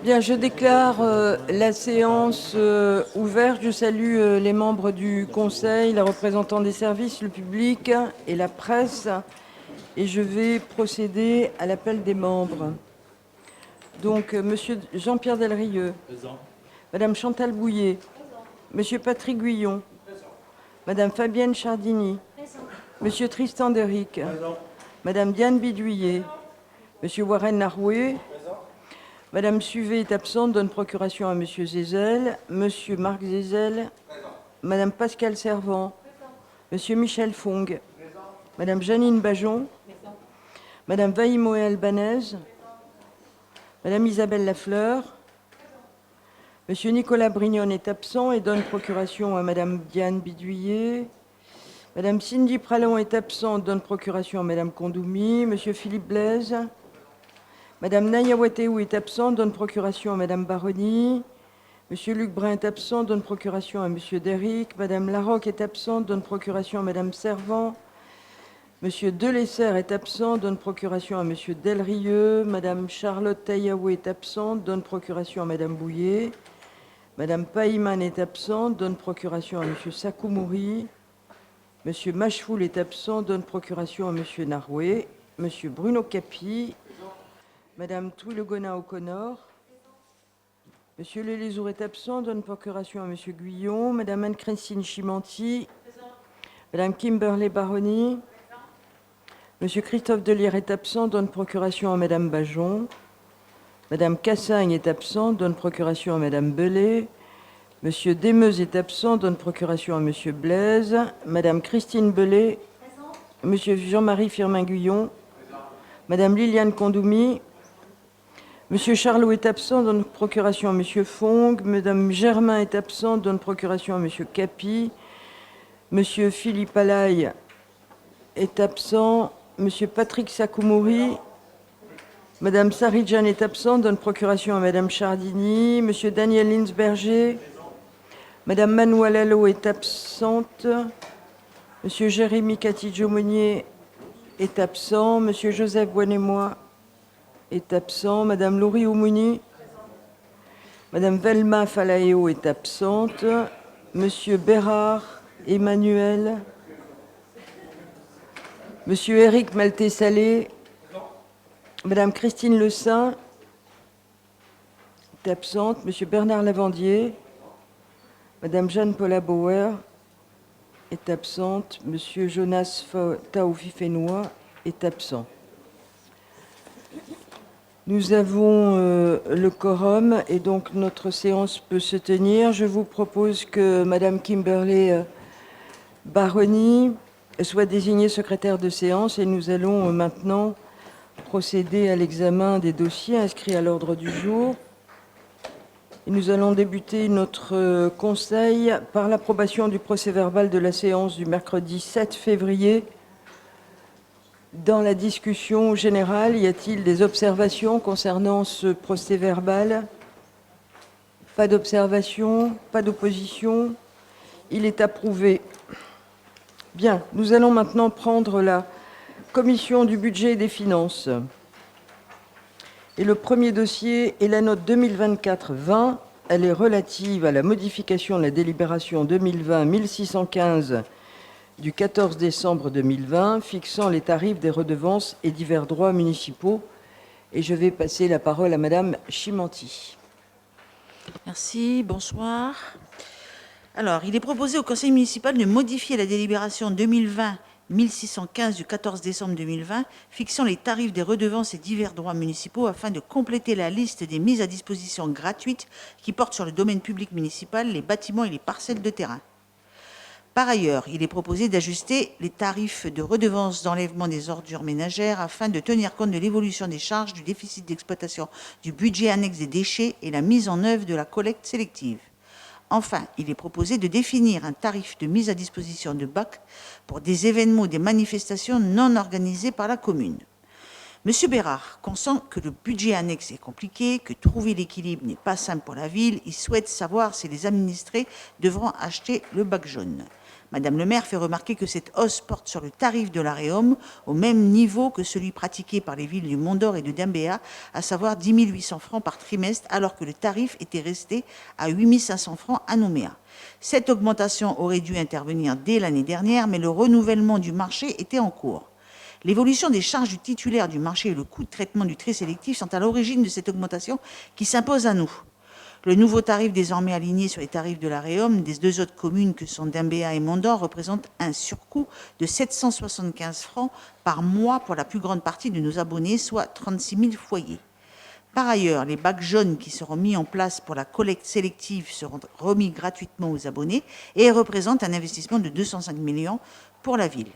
Bien, je déclare la séance ouverte. Je salue les membres du Conseil, les représentants des services, le public et la presse. Et je vais procéder à l'appel des membres. Donc, Monsieur Jean-Pierre Delrieux. Présent. Madame Chantal Bouillet. Présent. Monsieur Patrick Guyon. Présent. Madame Fabienne Chardini. Présent. Monsieur Tristan Deric. Présent. Madame Diane Bidouillet. Présent. Monsieur Warren Naroué. Madame Suvet est absente, donne procuration à Monsieur Zézel. Monsieur Marc Zézel. Présent. Madame Pascal Servant. Présent. Monsieur Michel Fong. Présent. Madame Janine Bajon. Présent. Madame Vaïmoé Albanaise. Madame Isabelle Lafleur. Présent. Monsieur Nicolas Brignone est absent et donne procuration à Madame Diane Bidouillet. Madame Cindy Pralon est absente, donne procuration à Madame Condoumi. Monsieur Philippe Blaise. Madame Naya Wateou est absente, donne procuration à Madame Baroni. Monsieur Luc Brun est absent, donne procuration à Monsieur Deric. Madame Larocque est absente, donne procuration à Madame Servant. Monsieur Delessert est absent, donne procuration à Monsieur Delrieux. Madame Charlotte Taïaou est absente, donne procuration à Madame Bouillet. Madame Païman est absente, donne procuration à Monsieur Sakoumouri. Monsieur Machefoul est absent, donne procuration à Monsieur Naroué. Monsieur Bruno Capi. Madame Toulegona O'Connor. Monsieur Lélézour est absent, donne procuration à Monsieur Guyon. Madame Anne-Christine Chimanti. Madame Kimberley Baroni. Monsieur Christophe Delière est absent, donne procuration à Madame Bajon. Madame Cassagne est absent, donne procuration à Madame Belay. Monsieur Desmeuse est absent, donne procuration à Monsieur Blaise. Madame Christine Belay. Monsieur Jean-Marie Firmin-Guyon. Madame Liliane Condoumi. Monsieur Charlot est absent, donne procuration à Monsieur Fong. Madame Germain est absente, donne procuration à Monsieur Capi. Monsieur Philippe Alaï est absent. Monsieur Patrick Sakoumouri. Madame Saridjan est absente, donne procuration à Madame Chardini. Monsieur Daniel Linsberger. Madame Manuel Allo est absente. Monsieur Jérémy Catidjo-Monnier est absent. Monsieur Joseph Boinémois est absent. Madame Laurie Oumouni. Madame Velma Falaéo est absente. Monsieur Bérard Emmanuel. Monsieur Éric Maltais-Salé. Madame Christine Le Saint est absente. Monsieur Bernard Lavandier. Madame Jeanne-Paula Bauer est absente. Monsieur Jonas Taoufifénois est absent. Nous avons le quorum et donc notre séance peut se tenir. Je vous propose que Madame Kimberley Baroni soit désignée secrétaire de séance et nous allons maintenant procéder à l'examen des dossiers inscrits à l'ordre du jour. Et nous allons débuter notre conseil par l'approbation du procès-verbal de la séance du mercredi 7 février. Dans la discussion générale, y a-t-il des observations concernant ce procès-verbal? Pas d'observation, pas d'opposition. Il est approuvé. Bien, nous allons maintenant prendre la commission du budget et des finances. Et le premier dossier est la note 2024-20. Elle est relative à la modification de la délibération 2020-1615 du 14 décembre 2020, fixant les tarifs des redevances et divers droits municipaux. Et je vais passer la parole à Madame Chimanti. Merci, bonsoir. Alors, il est proposé au Conseil municipal de modifier la délibération 2020-1615 du 14 décembre 2020, fixant les tarifs des redevances et divers droits municipaux afin de compléter la liste des mises à disposition gratuites qui portent sur le domaine public municipal, les bâtiments et les parcelles de terrain. Par ailleurs, il est proposé d'ajuster les tarifs de redevance d'enlèvement des ordures ménagères afin de tenir compte de l'évolution des charges, du déficit d'exploitation, du budget annexe des déchets et la mise en œuvre de la collecte sélective. Enfin, il est proposé de définir un tarif de mise à disposition de bacs pour des événements ou des manifestations non organisées par la commune. Monsieur Bérard consent que le budget annexe est compliqué, que trouver l'équilibre n'est pas simple pour la ville. Il souhaite savoir si les administrés devront acheter le bac jaune. Madame le maire fait remarquer que cette hausse porte sur le tarif de l'Areum au même niveau que celui pratiqué par les villes du Mont-d'Or et de Dembéa, à savoir 10 800 francs par trimestre, alors que le tarif était resté à 8 500 francs à Nouméa. Cette augmentation aurait dû intervenir dès l'année dernière, mais le renouvellement du marché était en cours. L'évolution des charges du titulaire du marché et le coût de traitement du tri sélectif sont à l'origine de cette augmentation qui s'impose à nous. Le nouveau tarif désormais aligné sur les tarifs de l'Areum des deux autres communes que sont Dembéa et Mont-d'Or représente un surcoût de 775 francs par mois pour la plus grande partie de nos abonnés, soit 36 000 foyers. Par ailleurs, les bacs jaunes qui seront mis en place pour la collecte sélective seront remis gratuitement aux abonnés et représentent un investissement de 205 millions pour la ville.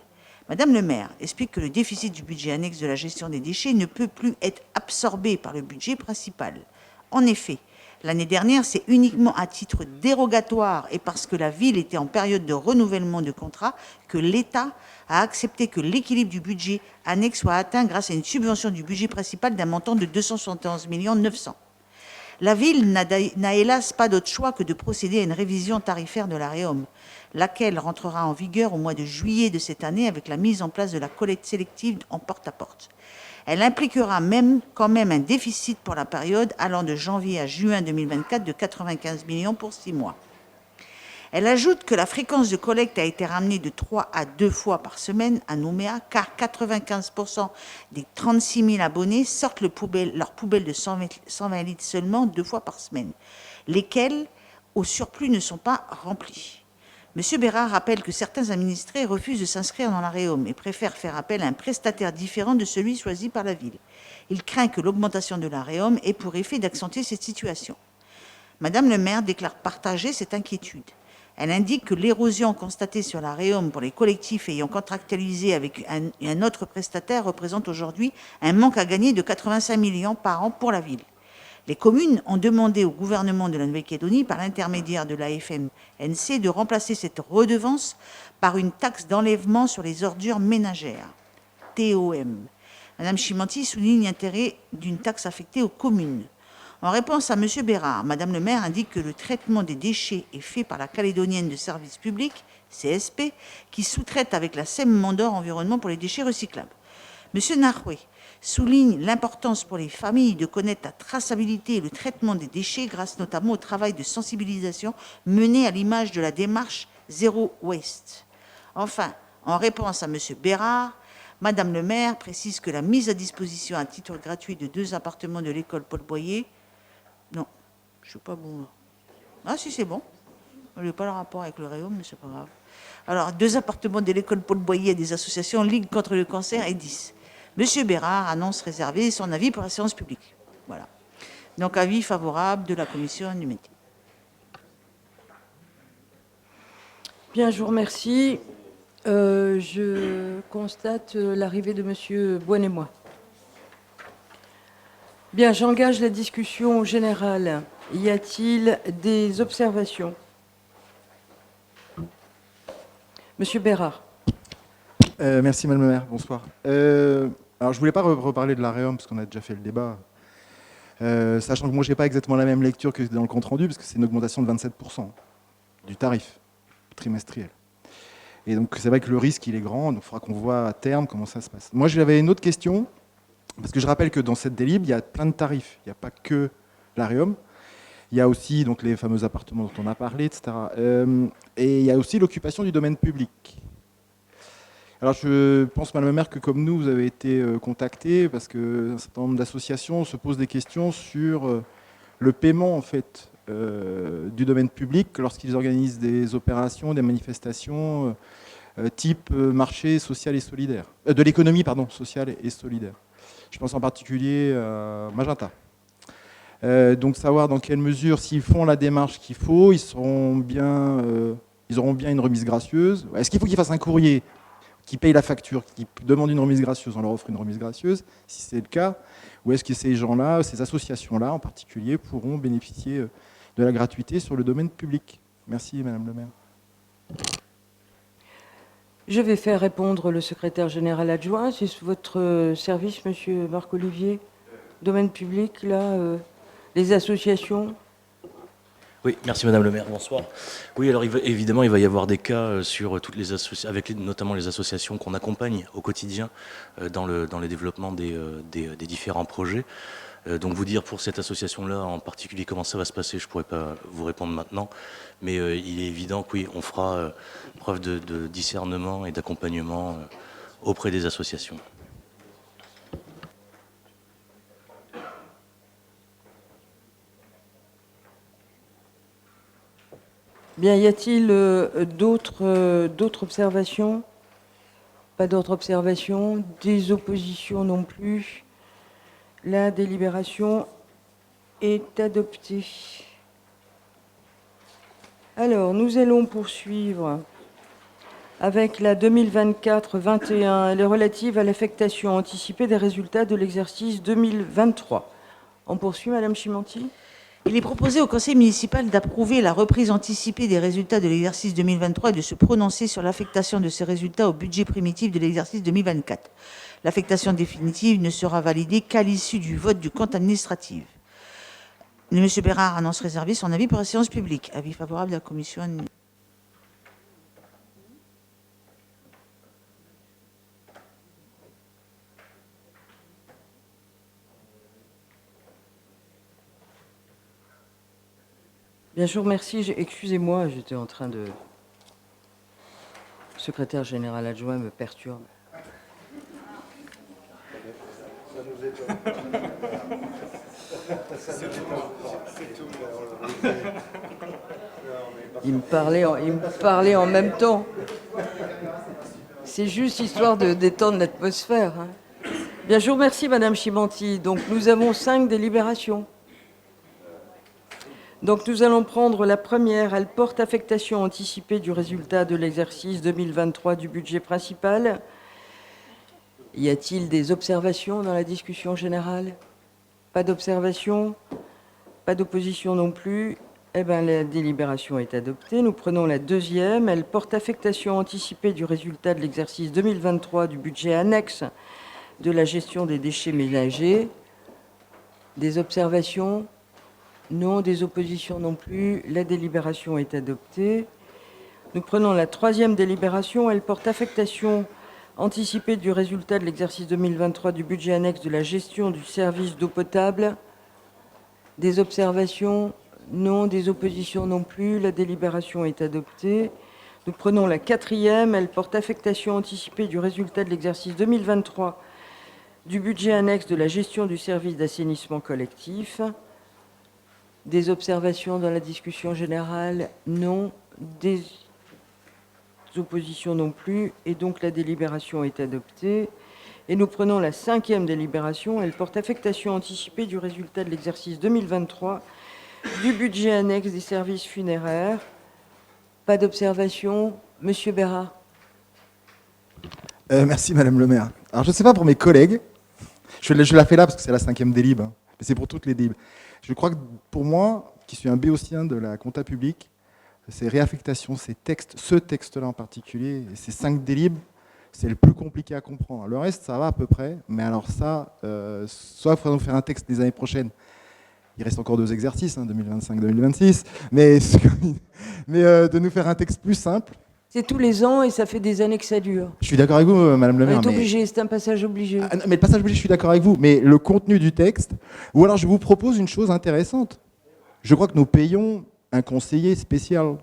Madame le maire explique que le déficit du budget annexe de la gestion des déchets ne peut plus être absorbé par le budget principal. En effet, l'année dernière, c'est uniquement à titre dérogatoire et parce que la ville était en période de renouvellement de contrat que l'État a accepté que l'équilibre du budget annexe soit atteint grâce à une subvention du budget principal d'un montant de 271 900 000. La ville n'a hélas pas d'autre choix que de procéder à une révision tarifaire de l'Areum, laquelle rentrera en vigueur au mois de juillet de cette année avec la mise en place de la collecte sélective en porte-à-porte. Elle impliquera quand même un déficit pour la période allant de janvier à juin 2024 de 95 millions pour 6 mois. Elle ajoute que la fréquence de collecte a été ramenée de 3 à 2 fois par semaine à Nouméa, car 95% des 36 000 abonnés sortent leurs poubelles de 120 litres seulement 2 fois par semaine, lesquelles, au surplus, ne sont pas remplies. M. Bérard rappelle que certains administrés refusent de s'inscrire dans l'Areum et préfèrent faire appel à un prestataire différent de celui choisi par la ville. Il craint que l'augmentation de l'Areum ait pour effet d'accentuer cette situation. Madame le maire déclare partager cette inquiétude. Elle indique que l'érosion constatée sur l'Areum pour les collectifs ayant contractualisé avec un autre prestataire représente aujourd'hui un manque à gagner de 85 millions par an pour la ville. Les communes ont demandé au gouvernement de la Nouvelle-Calédonie, par l'intermédiaire de la FMNC, de remplacer cette redevance par une taxe d'enlèvement sur les ordures ménagères, TOM. Madame Chimanti souligne l'intérêt d'une taxe affectée aux communes. En réponse à M. Bérard, Madame le maire indique que le traitement des déchets est fait par la Calédonienne de services publics, CSP, qui sous-traite avec la SEM Mont-d'Or Environnement pour les déchets recyclables. M. Nahoué souligne l'importance pour les familles de connaître la traçabilité et le traitement des déchets grâce notamment au travail de sensibilisation mené à l'image de la démarche Zéro Waste. Enfin, en réponse à M. Bérard, Madame le maire précise que la mise à disposition à titre gratuit de 2 appartements de l'école Paul Boyer... Non, je ne suis pas bon là. Ah si, c'est bon. Je n'ai pas le rapport avec le Réum, mais c'est pas grave. Alors, 2 appartements de l'école Paul Boyer à des associations Ligue contre le cancer et 10. Monsieur Bérard annonce réserver son avis pour la séance publique. Voilà. Donc, avis favorable de la commission du métier. Bien, je vous remercie. Je constate l'arrivée de Monsieur Boinemois. Bien, j'engage la discussion générale. Y a-t-il des observations? Monsieur Bérard. Merci, Madame la maire. Bonsoir. Alors, je ne voulais pas reparler de l'Areum, parce qu'on a déjà fait le débat. Sachant que moi, je n'ai pas exactement la même lecture que dans le compte-rendu, parce que c'est une augmentation de 27% du tarif trimestriel. Et donc, c'est vrai que le risque, il est grand, donc il faudra qu'on voit à terme comment ça se passe. Moi, j'avais une autre question, parce que je rappelle que dans cette délib, il y a plein de tarifs. Il n'y a pas que l'Areum. Il y a aussi donc, les fameux appartements dont on a parlé, etc. Et il y a aussi l'occupation du domaine public. Alors, je pense, Madame la maire, que comme nous, vous avez été contactés parce qu'un certain nombre d'associations se posent des questions sur le paiement, en fait, du domaine public lorsqu'ils organisent des opérations, des manifestations type marché social et solidaire. De l'économie, pardon, sociale et solidaire. Je pense en particulier à Magenta. Donc, savoir dans quelle mesure, s'ils font la démarche qu'il faut, ils auront bien une remise gracieuse. Est-ce qu'il faut qu'ils fassent un courrier qui paye la facture, qui demande une remise gracieuse, on leur offre une remise gracieuse, si c'est le cas, ou est-ce que ces gens-là, ces associations-là en particulier, pourront bénéficier de la gratuité sur le domaine public? Merci, Madame le maire. Je vais faire répondre le secrétaire général adjoint. C'est sous votre service, Monsieur Marc-Olivier. Domaine public, là, les associations. Oui, merci Madame le maire, bonsoir. Oui, alors évidemment, il va y avoir des cas sur toutes les associations, notamment les associations qu'on accompagne au quotidien dans le développement des différents projets. Donc vous dire pour cette association-là en particulier comment ça va se passer, je ne pourrais pas vous répondre maintenant, mais il est évident que oui, on fera preuve de discernement et d'accompagnement auprès des associations. Bien, y a-t-il d'autres observations? Pas d'autres observations. Des oppositions non plus. La délibération est adoptée. Alors, nous allons poursuivre avec la 2024-21. Elle est relative à l'affectation anticipée des résultats de l'exercice 2023. On poursuit, Madame Chimanti. Il est proposé au conseil municipal d'approuver la reprise anticipée des résultats de l'exercice 2023 et de se prononcer sur l'affectation de ces résultats au budget primitif de l'exercice 2024. L'affectation définitive ne sera validée qu'à l'issue du vote du compte administratif. M. Bérard annonce réserver son avis pour la séance publique. Avis favorable de la commission. Bien sûr, merci. Excusez-moi, j'étais en train de... Le secrétaire général adjoint me perturbe. Il me parlait en même temps. C'est juste histoire de détendre l'atmosphère. Hein. Bien, je vous remercie, Madame Chimanti. Donc, nous avons 5 délibérations. Donc nous allons prendre la première. Elle porte affectation anticipée du résultat de l'exercice 2023 du budget principal. Y a-t-il des observations dans la discussion générale? Pas d'observation, pas d'opposition non plus. Eh bien, la délibération est adoptée. Nous prenons la deuxième. Elle porte affectation anticipée du résultat de l'exercice 2023 du budget annexe de la gestion des déchets ménagers. Des observations? Non, des oppositions non plus. La délibération est adoptée. Nous prenons la troisième délibération. Elle porte affectation anticipée du résultat de l'exercice 2023 du budget annexe de la gestion du service d'eau potable. Des observations? Non, des oppositions non plus. La délibération est adoptée. Nous prenons la quatrième. Elle porte affectation anticipée du résultat de l'exercice 2023 du budget annexe de la gestion du service d'assainissement collectif. Des observations dans la discussion générale? Non. Des oppositions non plus. Et donc la délibération est adoptée. Et nous prenons la cinquième délibération. Elle porte affectation anticipée du résultat de l'exercice 2023 du budget annexe des services funéraires. Pas d'observation. Monsieur Bérard. Merci Madame le maire. Alors je ne sais pas pour mes collègues, je la fais là parce que c'est la cinquième délib, hein, mais c'est pour toutes les délibs. Je crois que pour moi, qui suis un béotien de la compta publique, ces réaffectations, ces textes, ce texte-là en particulier, et ces 5 délibs, c'est le plus compliqué à comprendre. Le reste, ça va à peu près, mais alors ça, soit il faudra nous faire un texte des années prochaines. Il reste encore 2 exercices, hein, 2025-2026, mais de nous faire un texte plus simple. C'est tous les ans et ça fait des années que ça dure. Je suis d'accord avec vous, Madame le maire. On est obligé, c'est un passage obligé. Ah, mais le passage obligé, je suis d'accord avec vous, mais le contenu du texte... Ou alors je vous propose une chose intéressante. Je crois que nous payons un conseiller spécial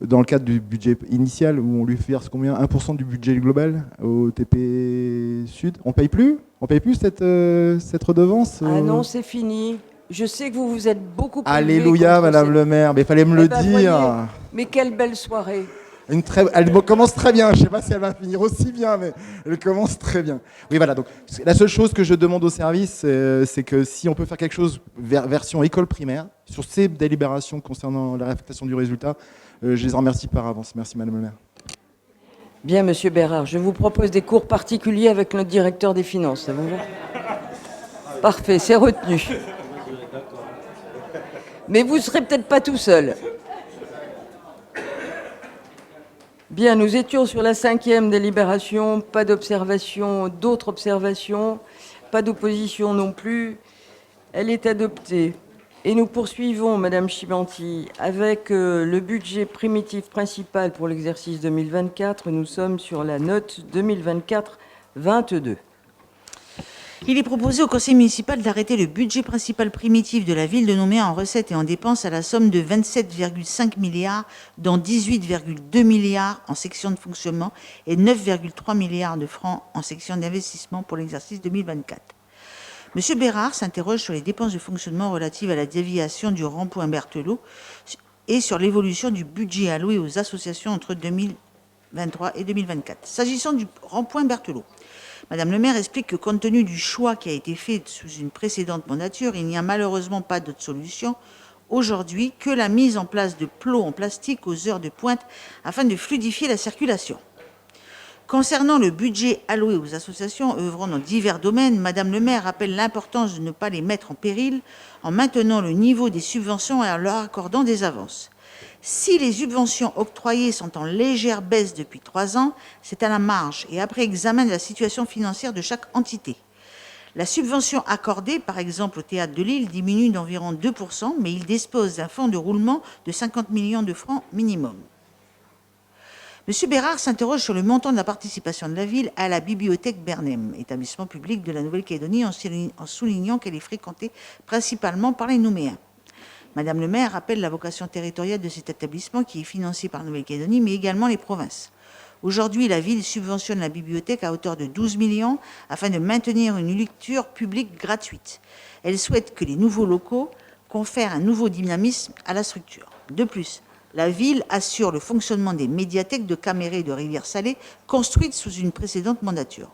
dans le cadre du budget initial où on lui verse combien? 1% du budget global au TP Sud. On paye plus cette redevance? Ah non, c'est fini. Je sais que vous vous êtes beaucoup... Alléluia, Madame le maire, mais il fallait me le dire. Voyez, mais quelle belle soirée. Elle commence très bien, je ne sais pas si elle va finir aussi bien, mais elle commence très bien. Oui, voilà, donc la seule chose que je demande au service, c'est que si on peut faire quelque chose version école primaire, sur ces délibérations concernant la réaffectation du résultat, je les en remercie par avance. Merci Madame le maire. Bien, Monsieur Bérard, je vous propose des cours particuliers avec notre directeur des finances, ça vous va? Parfait, c'est retenu. Mais vous ne serez peut-être pas tout seul. Bien, nous étions sur la cinquième délibération, pas d'observation, d'autres observations, pas d'opposition non plus. Elle est adoptée. Et nous poursuivons, Madame Chibanti, avec le budget primitif principal pour l'exercice 2024. Nous sommes sur la note 2024-22. Il est proposé au conseil municipal d'arrêter le budget principal primitif de la ville de Nouméa en recettes et en dépenses à la somme de 27,5 milliards, dont 18,2 milliards en section de fonctionnement et 9,3 milliards de francs en section d'investissement pour l'exercice 2024. Monsieur Bérard s'interroge sur les dépenses de fonctionnement relatives à la déviation du rond-point Berthelot et sur l'évolution du budget alloué aux associations entre 2023 et 2024. S'agissant du rond-point Berthelot, Madame le maire explique que compte tenu du choix qui a été fait sous une précédente mandature, il n'y a malheureusement pas d'autre solution aujourd'hui que la mise en place de plots en plastique aux heures de pointe afin de fluidifier la circulation. Concernant le budget alloué aux associations œuvrant dans divers domaines, Madame le maire rappelle l'importance de ne pas les mettre en péril en maintenant le niveau des subventions et en leur accordant des avances. Si les subventions octroyées sont en légère baisse depuis 3 ans, c'est à la marge et après examen de la situation financière de chaque entité. La subvention accordée, par exemple au Théâtre de Lille, diminue d'environ 2%, mais il dispose d'un fonds de roulement de 50 millions de francs minimum. Monsieur Bérard s'interroge sur le montant de la participation de la ville à la bibliothèque Bernheim, établissement public de la Nouvelle-Calédonie, en soulignant qu'elle est fréquentée principalement par les Nouméens. Madame le maire rappelle la vocation territoriale de cet établissement qui est financé par la Nouvelle-Calédonie, mais également les provinces. Aujourd'hui, la ville subventionne la bibliothèque à hauteur de 12 millions afin de maintenir une lecture publique gratuite. Elle souhaite que les nouveaux locaux confèrent un nouveau dynamisme à la structure. De plus, la ville assure le fonctionnement des médiathèques de Caméré et de Rivière-Salée construites sous une précédente mandature.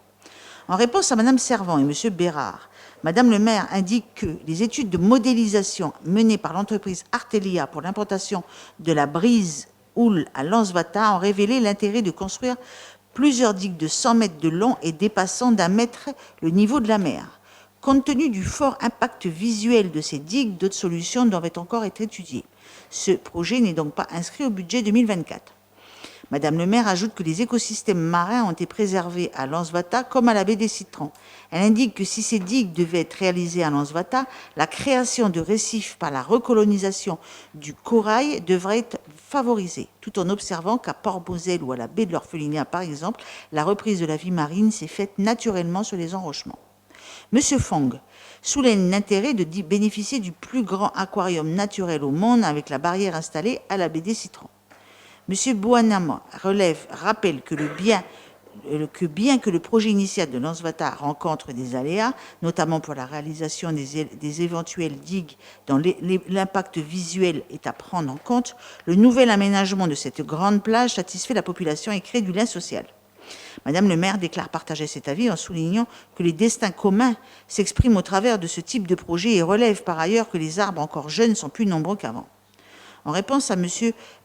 En réponse à Madame Servan et Monsieur Bérard, Madame le maire indique que les études de modélisation menées par l'entreprise Artelia pour l'implantation de la brise houle à Lansvata ont révélé l'intérêt de construire plusieurs digues de 100 mètres de long et dépassant d'1 mètre le niveau de la mer. Compte tenu du fort impact visuel de ces digues, d'autres solutions doivent encore être étudiées. Ce projet n'est donc pas inscrit au budget 2024. Madame le maire ajoute que les écosystèmes marins ont été préservés à Lansvata comme à la baie des Citrons. Elle indique que si ces digues devaient être réalisées à Lansvata, la création de récifs par la recolonisation du corail devrait être favorisée, tout en observant qu'à Port-Bosel ou à la baie de l'Orphelinat, par exemple, la reprise de la vie marine s'est faite naturellement sur les enrochements. Monsieur Fong souligne l'intérêt de bénéficier du plus grand aquarium naturel au monde avec la barrière installée à la baie des Citrons. Monsieur Bouanama rappelle que bien que le projet initial de Lansvata rencontre des aléas, notamment pour la réalisation des éventuelles digues dont l'impact visuel est à prendre en compte, le nouvel aménagement de cette grande plage satisfait la population et crée du lien social. Madame le maire déclare partager cet avis en soulignant que les destins communs s'expriment au travers de ce type de projet et relève par ailleurs que les arbres encore jeunes sont plus nombreux qu'avant. En réponse à M.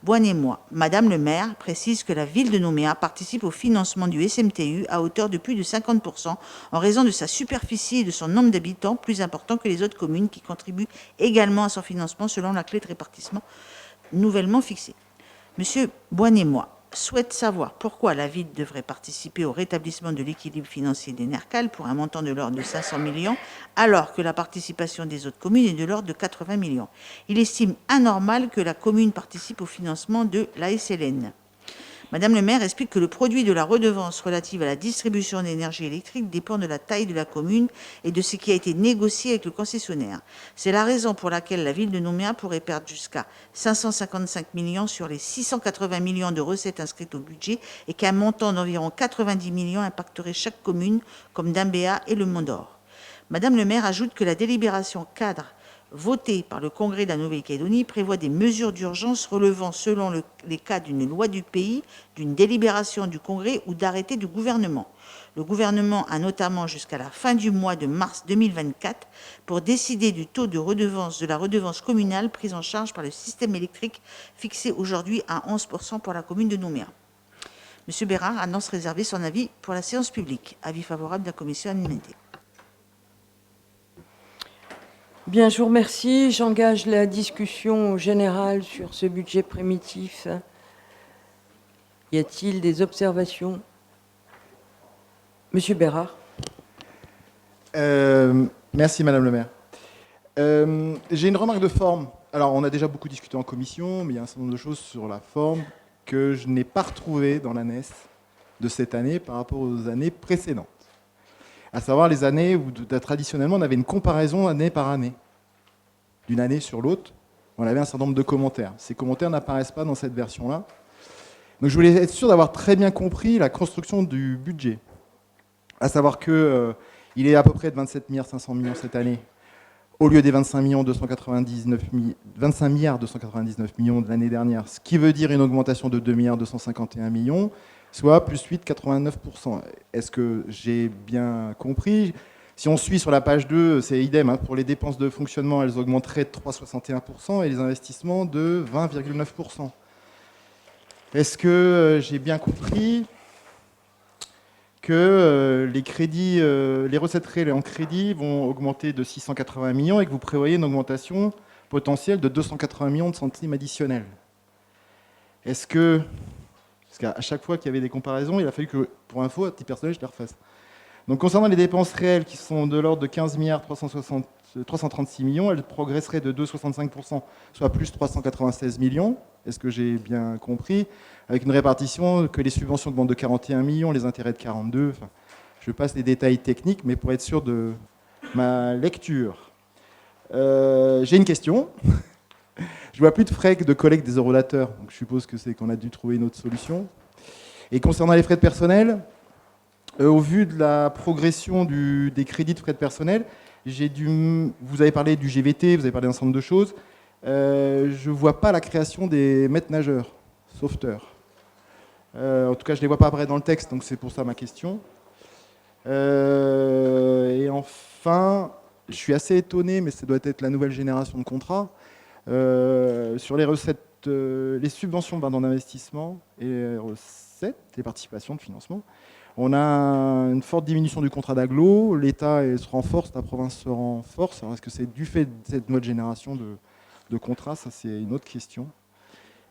Boinémois, Madame le maire précise que la ville de Nouméa participe au financement du SMTU à hauteur de plus de 50% en raison de sa superficie et de son nombre d'habitants plus important que les autres communes qui contribuent également à son financement selon la clé de répartissement nouvellement fixée. M. Boinémois souhaite savoir pourquoi la ville devrait participer au rétablissement de l'équilibre financier des NERCAL pour un montant de l'ordre de 500 millions, alors que la participation des autres communes est de l'ordre de 80 millions. Il estime anormal que la commune participe au financement de la SLN. Madame le maire explique que le produit de la redevance relative à la distribution d'énergie électrique dépend de la taille de la commune et de ce qui a été négocié avec le concessionnaire. C'est la raison pour laquelle la ville de Nouméa pourrait perdre jusqu'à 555 millions sur les 680 millions de recettes inscrites au budget et qu'un montant d'environ 90 millions impacterait chaque commune comme Dambéa et le Mont-d'Or. Madame le maire ajoute que la délibération cadre votée par le Congrès de la Nouvelle-Calédonie prévoit des mesures d'urgence relevant selon les cas d'une loi du pays, d'une délibération du Congrès ou d'arrêté du gouvernement. Le gouvernement a notamment jusqu'à la fin du mois de mars 2024 pour décider du taux de la redevance communale prise en charge par le système électrique fixé aujourd'hui à 11% pour la commune de Nouméa. M. Bérard annonce réserver son avis pour la séance publique. Avis favorable de la commission alimentaire. Bien, je vous remercie. J'engage la discussion générale sur ce budget primitif. Y a-t-il des observations? Monsieur Bérard. Merci, Madame le maire. J'ai une remarque de forme. Alors, on a déjà beaucoup discuté en commission, mais il y a un certain nombre de choses sur la forme que je n'ai pas retrouvées dans la NES de cette année par rapport aux années précédentes. À savoir les années où, traditionnellement, on avait une comparaison année par année. D'une année sur l'autre, on avait un certain nombre de commentaires. Ces commentaires n'apparaissent pas dans cette version-là. Donc, je voulais être sûr d'avoir très bien compris la construction du budget. À savoir qu'il est à peu près de 27 500 millions cette année, au lieu des 25 milliards 299 millions de l'année dernière, ce qui veut dire une augmentation de 2 milliards 251 millions, soit plus 8,89%. Est-ce que j'ai bien compris? Si on suit sur la page 2, c'est idem. Hein, pour les dépenses de fonctionnement, elles augmenteraient de 3,61% et les investissements de 20,9%. Est-ce que j'ai bien compris que les crédits, les recettes réelles en crédit vont augmenter de 680 millions et que vous prévoyez une augmentation potentielle de 280 millions de centimes additionnels? Est-ce que, parce qu'à chaque fois qu'il y avait des comparaisons, il a fallu que, pour info, à titre personnel, je les refasse. Donc concernant les dépenses réelles qui sont de l'ordre de 15 milliards 336 millions, elles progresseraient de 2,65%, soit plus 396 millions. Est-ce que j'ai bien compris? Avec une répartition que les subventions demandent de 41 millions, les intérêts de 42. Enfin, je passe les détails techniques, mais pour être sûr de ma lecture. J'ai une question. Je vois plus de frais de collecte des eurolateurs, donc je suppose que c'est qu'on a dû trouver une autre solution. Et concernant les frais de personnel, au vu de la progression des crédits de frais de personnel, vous avez parlé du GVT, vous avez parlé d'un certain nombre de choses. Je ne vois pas la création des maîtres nageurs, sauveteurs. En tout cas, je ne les vois pas apparaître dans le texte, donc c'est pour ça ma question. Et enfin, je suis assez étonné, mais ça doit être la nouvelle génération de contrats, sur les recettes, les subventions d'investissement et les recettes, les participations de financement. On a une forte diminution du contrat d'agglo, l'État se renforce, la province se renforce. Alors est-ce que c'est du fait de cette nouvelle génération de contrats? Ça, c'est une autre question.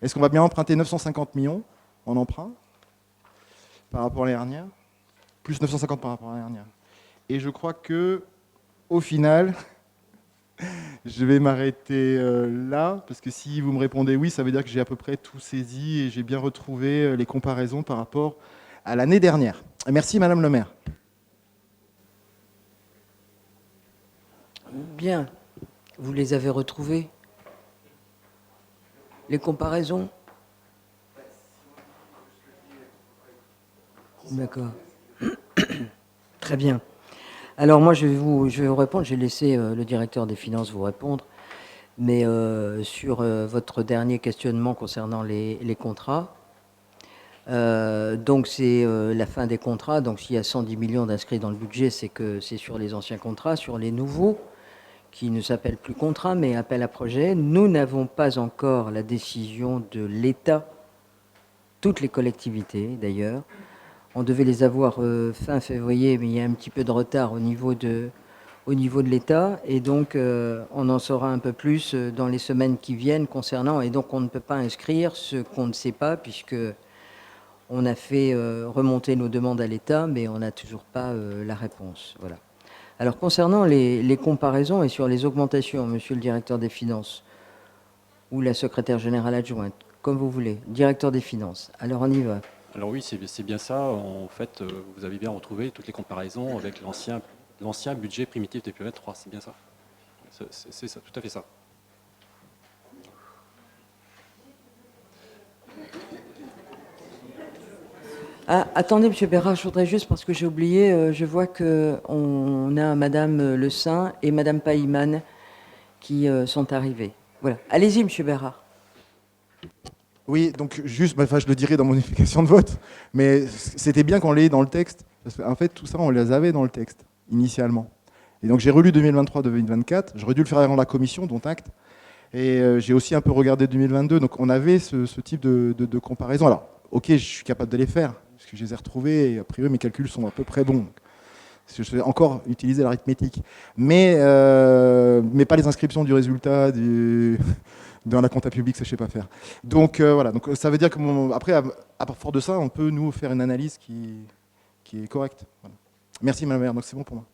Est-ce qu'on va bien emprunter 950 millions en emprunt par rapport à l'année dernière? Plus 950 par rapport à l'année dernière. Et je crois que, au final, je vais m'arrêter là, parce que si vous me répondez oui, ça veut dire que j'ai à peu près tout saisi et j'ai bien retrouvé les comparaisons par rapport à l'année dernière. Merci Madame le maire. Bien. Vous les avez retrouvés? Les comparaisons? D'accord. Très bien. Alors moi, je vais vous répondre. J'ai laissé le directeur des finances vous répondre. Mais sur votre dernier questionnement concernant les contrats, donc c'est la fin des contrats. Donc s'il y a 110 millions d'inscrits dans le budget, c'est que c'est sur les anciens contrats. Sur les nouveaux, qui ne s'appellent plus contrats, mais appel à projet, nous n'avons pas encore la décision de l'État, toutes les collectivités d'ailleurs. On devait les avoir fin février, mais il y a un petit peu de retard au niveau de l'État. Et donc, on en saura un peu plus dans les semaines qui viennent concernant. Et donc, on ne peut pas inscrire ce qu'on ne sait pas, puisque on a fait remonter nos demandes à l'État, mais on n'a toujours pas la réponse. Voilà. Alors, concernant les comparaisons et sur les augmentations, monsieur le directeur des finances, ou la secrétaire générale adjointe, comme vous voulez, directeur des finances. Alors, on y va. Alors oui, c'est bien ça. En fait, vous avez bien retrouvé toutes les comparaisons avec l'ancien budget primitif des PER 3. C'est bien ça. C'est ça, tout à fait ça. Ah, attendez, M. Bérard, je voudrais juste, parce que j'ai oublié, je vois qu'on a Mme Le Saint et Mme Païman qui sont arrivées. Voilà. Allez-y, M. Bérard. Oui, donc juste, enfin, je le dirai dans mon explication de vote, mais c'était bien qu'on l'ait dans le texte, parce qu'en fait, tout ça, on les avait dans le texte, initialement. Et donc j'ai relu 2023-2024, j'aurais dû le faire avant la commission, dont acte, et j'ai aussi un peu regardé 2022, donc on avait ce type de comparaison. Alors, ok, je suis capable de les faire, parce que je les ai retrouvés, et a priori mes calculs sont à peu près bons. Je vais encore utiliser l'arithmétique, mais pas les inscriptions du résultat, dans la compta publique, ça je sais pas faire. Donc voilà, donc ça veut dire que après, à fort de ça, on peut nous faire une analyse qui est correcte. Voilà. Merci Madame la maire, donc c'est bon pour moi.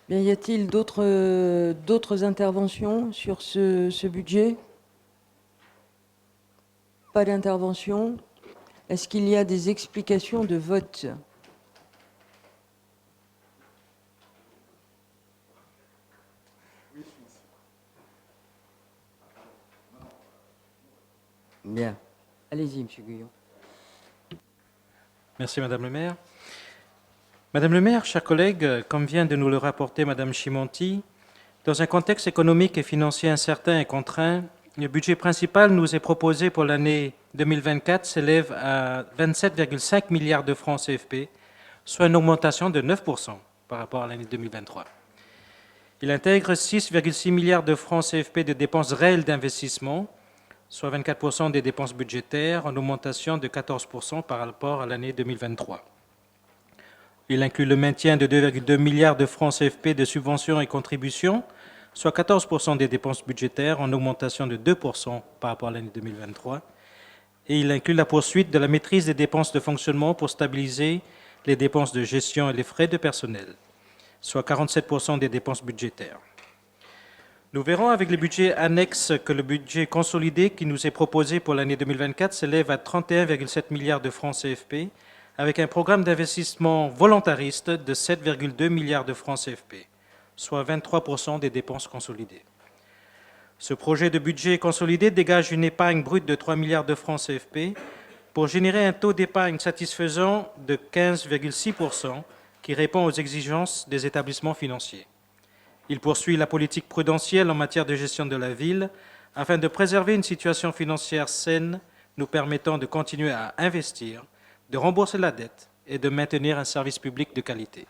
Bien, y a-t-il d'autres interventions sur ce budget? Pas d'intervention. Est-ce qu'il y a des explications de vote? Bien. Allez-y, Monsieur Guillon. Merci Madame le maire. Madame le maire, chers collègues, comme vient de nous le rapporter Madame Chimonti, dans un contexte économique et financier incertain et contraint, le budget principal nous est proposé pour l'année 2024 s'élève à 27,5 milliards de francs CFP, soit une augmentation de 9% par rapport à l'année 2023. Il intègre 6,6 milliards de francs CFP de dépenses réelles d'investissement, soit 24% des dépenses budgétaires, en augmentation de 14% par rapport à l'année 2023. Il inclut le maintien de 2,2 milliards de francs CFP de subventions et contributions, soit 14% des dépenses budgétaires, en augmentation de 2% par rapport à l'année 2023. Et il inclut la poursuite de la maîtrise des dépenses de fonctionnement pour stabiliser les dépenses de gestion et les frais de personnel, soit 47% des dépenses budgétaires. Nous verrons avec le budget annexe que le budget consolidé qui nous est proposé pour l'année 2024 s'élève à 31,7 milliards de francs CFP, avec un programme d'investissement volontariste de 7,2 milliards de francs CFP, soit 23% des dépenses consolidées. Ce projet de budget consolidé dégage une épargne brute de 3 milliards de francs CFP pour générer un taux d'épargne satisfaisant de 15,6% qui répond aux exigences des établissements financiers. Il poursuit la politique prudentielle en matière de gestion de la ville afin de préserver une situation financière saine nous permettant de continuer à investir, de rembourser la dette et de maintenir un service public de qualité.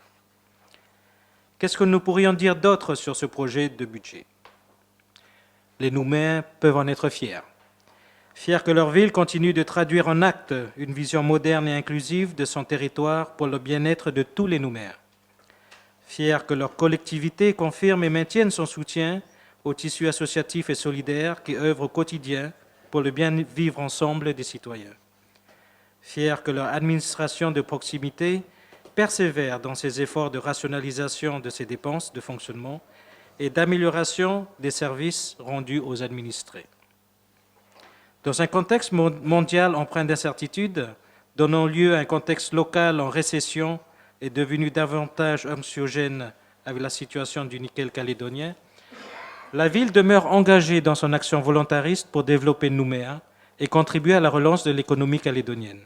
Qu'est-ce que nous pourrions dire d'autre sur ce projet de budget? Les Nouméens peuvent en être fiers. Fiers que leur ville continue de traduire en actes une vision moderne et inclusive de son territoire pour le bien-être de tous les Nouméens. Fiers que leur collectivité confirme et maintienne son soutien au tissu associatif et solidaire qui œuvre au quotidien pour le bien-vivre ensemble des citoyens. Fiers que leur administration de proximité persévère dans ses efforts de rationalisation de ses dépenses de fonctionnement et d'amélioration des services rendus aux administrés. Dans un contexte mondial empreint d'incertitudes, donnant lieu à un contexte local en récession et devenu davantage anxiogène avec la situation du nickel calédonien, la ville demeure engagée dans son action volontariste pour développer Nouméa et contribuer à la relance de l'économie calédonienne.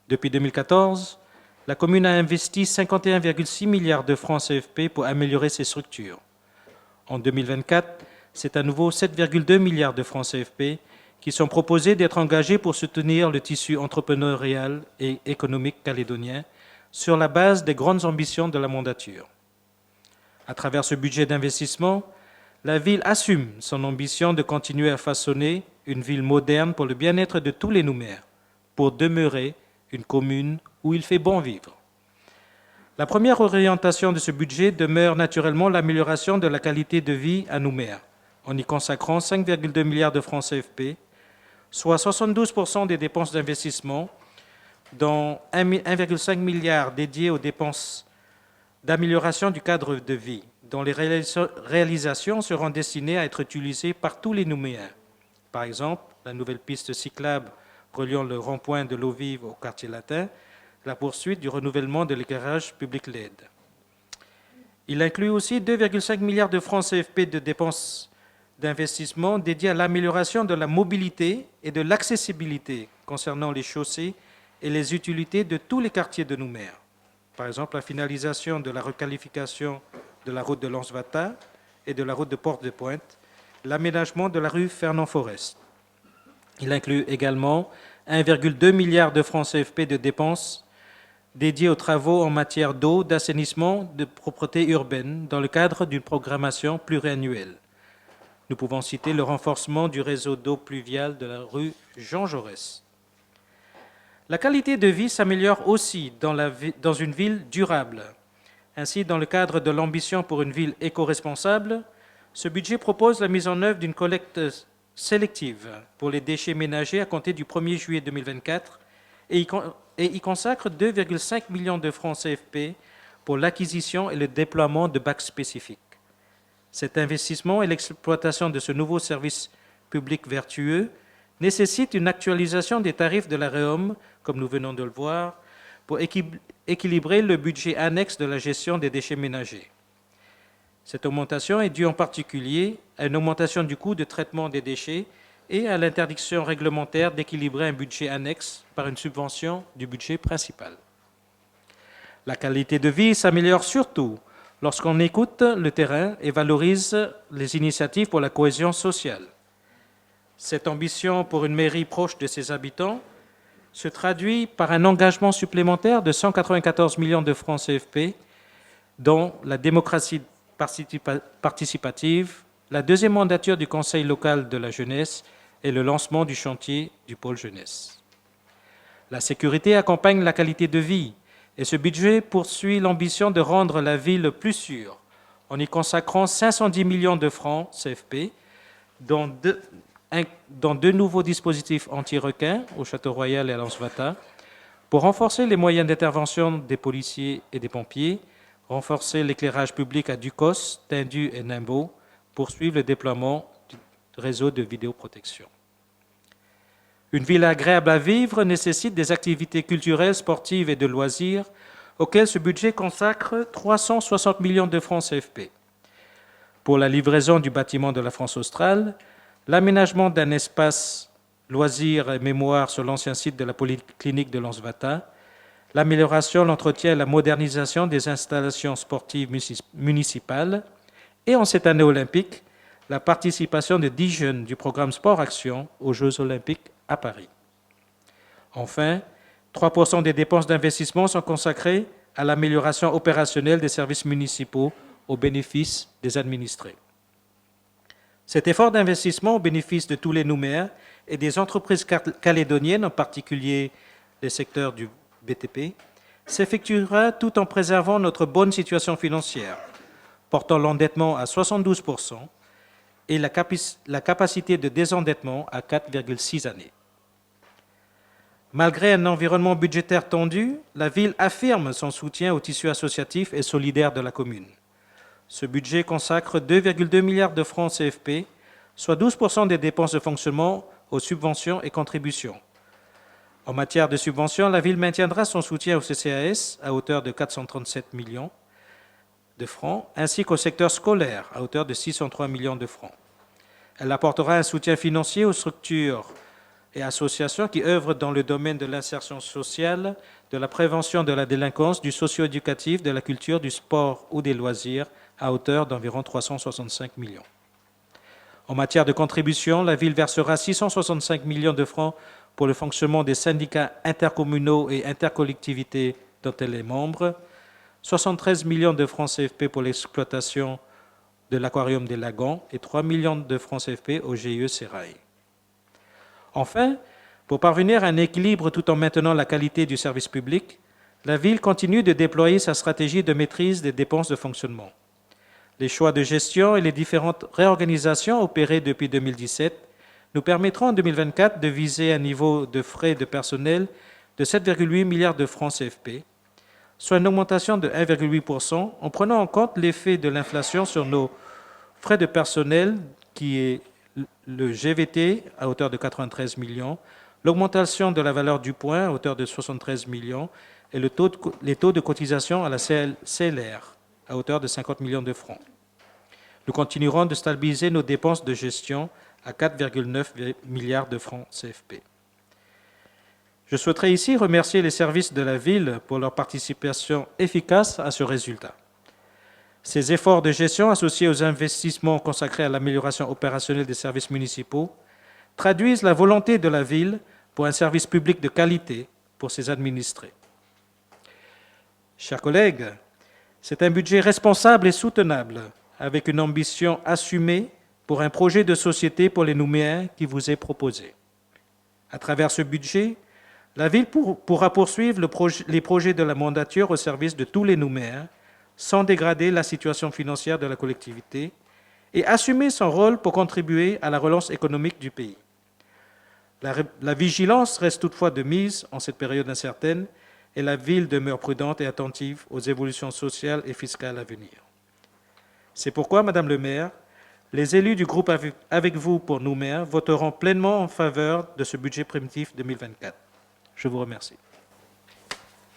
Depuis 2014, la commune a investi 51,6 milliards de francs CFP pour améliorer ses structures. En 2024, c'est à nouveau 7,2 milliards de francs CFP qui sont proposés d'être engagés pour soutenir le tissu entrepreneurial et économique calédonien sur la base des grandes ambitions de la mandature. À travers ce budget d'investissement, la ville assume son ambition de continuer à façonner une ville moderne pour le bien-être de tous les Nouméens, pour demeurer une commune où il fait bon vivre. La première orientation de ce budget demeure naturellement l'amélioration de la qualité de vie à Nouméa, en y consacrant 5,2 milliards de francs CFP, soit 72% des dépenses d'investissement, dont 1,5 milliard dédiés aux dépenses d'amélioration du cadre de vie, dont les réalisations seront destinées à être utilisées par tous les Nouméens. Par exemple, la nouvelle piste cyclable reliant le rond-point de l'eau vive au quartier latin, la poursuite du renouvellement de l'éclairage public LED. Il inclut aussi 2,5 milliards de francs CFP de dépenses d'investissement dédiées à l'amélioration de la mobilité et de l'accessibilité concernant les chaussées et les utilités de tous les quartiers de Nouméa. Par exemple, la finalisation de la requalification de la route de Lens-Vata et de la route de Porte-de-Pointe, l'aménagement de la rue Fernand-Forest. Il inclut également 1,2 milliard de francs CFP de dépenses dédiées aux travaux en matière d'eau, d'assainissement, de propreté urbaine dans le cadre d'une programmation pluriannuelle. Nous pouvons citer le renforcement du réseau d'eau pluviale de la rue Jean Jaurès. La qualité de vie s'améliore aussi dans une ville durable. Ainsi, dans le cadre de l'ambition pour une ville éco-responsable, ce budget propose la mise en œuvre d'une collecte sélective pour les déchets ménagers à compter du 1er juillet 2024 et y consacre 2,5 millions de francs CFP pour l'acquisition et le déploiement de bacs spécifiques. Cet investissement et l'exploitation de ce nouveau service public vertueux nécessitent une actualisation des tarifs de la REOM, comme nous venons de le voir, pour équilibrer le budget annexe de la gestion des déchets ménagers. Cette augmentation est due en particulier à une augmentation du coût de traitement des déchets et à l'interdiction réglementaire d'équilibrer un budget annexe par une subvention du budget principal. La qualité de vie s'améliore surtout lorsqu'on écoute le terrain et valorise les initiatives pour la cohésion sociale. Cette ambition pour une mairie proche de ses habitants se traduit par un engagement supplémentaire de 194 millions de francs CFP, dont la démocratie participative, la deuxième mandature du Conseil local de la jeunesse et le lancement du chantier du pôle jeunesse. La sécurité accompagne la qualité de vie et ce budget poursuit l'ambition de rendre la ville plus sûre en y consacrant 510 millions de francs CFP, dont deux nouveaux dispositifs anti-requins au Château Royal et à Lansvata, pour renforcer les moyens d'intervention des policiers et des pompiers, renforcer l'éclairage public à Ducos, Tindu et Nimbo, poursuivre le déploiement du réseau de vidéoprotection. Une ville agréable à vivre nécessite des activités culturelles, sportives et de loisirs auxquelles ce budget consacre 360 millions de francs CFP. Pour la livraison du bâtiment de la France australe, l'aménagement d'un espace loisirs et mémoire sur l'ancien site de la polyclinique de Lansvata, l'amélioration, l'entretien et la modernisation des installations sportives municipales et en cette année olympique, la participation de 10 jeunes du programme Sport Action aux Jeux olympiques à Paris. Enfin, 3% des dépenses d'investissement sont consacrées à l'amélioration opérationnelle des services municipaux au bénéfice des administrés. Cet effort d'investissement au bénéfice de tous les Nouméens et des entreprises calédoniennes, en particulier les secteurs du BTP, s'effectuera tout en préservant notre bonne situation financière, portant l'endettement à 72% et la capacité de désendettement à 4,6 années. Malgré un environnement budgétaire tendu, la ville affirme son soutien au tissu associatif et solidaire de la commune. Ce budget consacre 2,2 milliards de francs CFP, soit 12% des dépenses de fonctionnement aux subventions et contributions. En matière de subventions, la ville maintiendra son soutien au CCAS à hauteur de 437 millions de francs, ainsi qu'au secteur scolaire à hauteur de 603 millions de francs. Elle apportera un soutien financier aux structures et associations qui œuvrent dans le domaine de l'insertion sociale, de la prévention de la délinquance, du socio-éducatif, de la culture, du sport ou des loisirs, à hauteur d'environ 365 millions. En matière de contribution, la ville versera 665 millions de francs pour le fonctionnement des syndicats intercommunaux et intercollectivités dont elle est membre, 73 millions de francs CFP pour l'exploitation de l'aquarium des Lagons et 3 millions de francs CFP au GIE Sérail. Enfin, pour parvenir à un équilibre tout en maintenant la qualité du service public, la ville continue de déployer sa stratégie de maîtrise des dépenses de fonctionnement. Les choix de gestion et les différentes réorganisations opérées depuis 2017 nous permettront en 2024 de viser un niveau de frais de personnel de 7,8 milliards de francs CFP, soit une augmentation de 1,8% en prenant en compte l'effet de l'inflation sur nos frais de personnel qui est le GVT à hauteur de 93 millions, l'augmentation de la valeur du point à hauteur de 73 millions et les taux de cotisation à la CLR à hauteur de 50 millions de francs. Nous continuerons de stabiliser nos dépenses de gestion à 4,9 milliards de francs CFP. Je souhaiterais ici remercier les services de la ville pour leur participation efficace à ce résultat. Ces efforts de gestion associés aux investissements consacrés à l'amélioration opérationnelle des services municipaux traduisent la volonté de la ville pour un service public de qualité pour ses administrés. Chers collègues, c'est un budget responsable et soutenable, avec une ambition assumée pour un projet de société pour les Nouméens qui vous est proposé. À travers ce budget, la ville pourra poursuivre les projets de la mandature au service de tous les Nouméens, sans dégrader la situation financière de la collectivité, et assumer son rôle pour contribuer à la relance économique du pays. La vigilance reste toutefois de mise en cette période incertaine, et la ville demeure prudente et attentive aux évolutions sociales et fiscales à venir. C'est pourquoi, Madame le maire, les élus du groupe Avec vous pour Nouméa voteront pleinement en faveur de ce budget primitif 2024. Je vous remercie.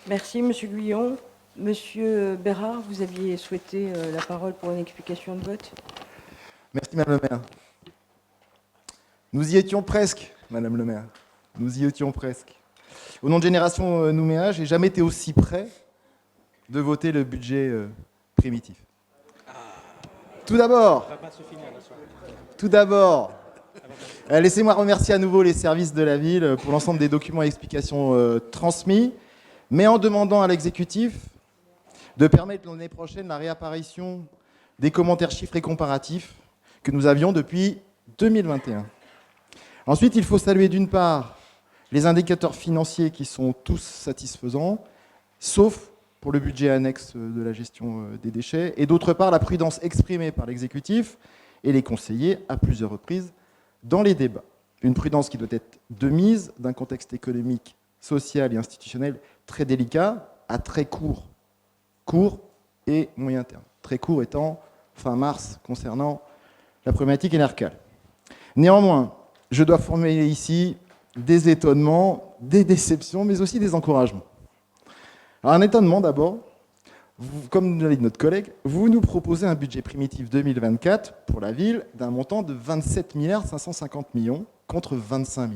Merci, Monsieur Guyon. Monsieur Bérard, vous aviez souhaité la parole pour une explication de vote. Merci, Madame le maire. Nous y étions presque, Madame le maire. Nous y étions presque. Au nom de Génération Nouméa, j'ai jamais été aussi près de voter le budget primitif. Tout d'abord, laissez-moi remercier à nouveau les services de la ville pour l'ensemble des documents et explications transmis, mais en demandant à l'exécutif de permettre l'année prochaine la réapparition des commentaires chiffrés comparatifs que nous avions depuis 2021. Ensuite, il faut saluer d'une part les indicateurs financiers qui sont tous satisfaisants, sauf pour le budget annexe de la gestion des déchets, et d'autre part la prudence exprimée par l'exécutif et les conseillers à plusieurs reprises dans les débats. Une prudence qui doit être de mise d'un contexte économique, social et institutionnel très délicat à très court et moyen terme. Très court étant fin mars concernant la problématique énergale. Néanmoins, je dois formuler ici des étonnements, des déceptions, mais aussi des encouragements. Alors, un étonnement d'abord, comme l'a dit notre collègue, vous nous proposez un budget primitif 2024 pour la ville d'un montant de 27 550 millions contre 25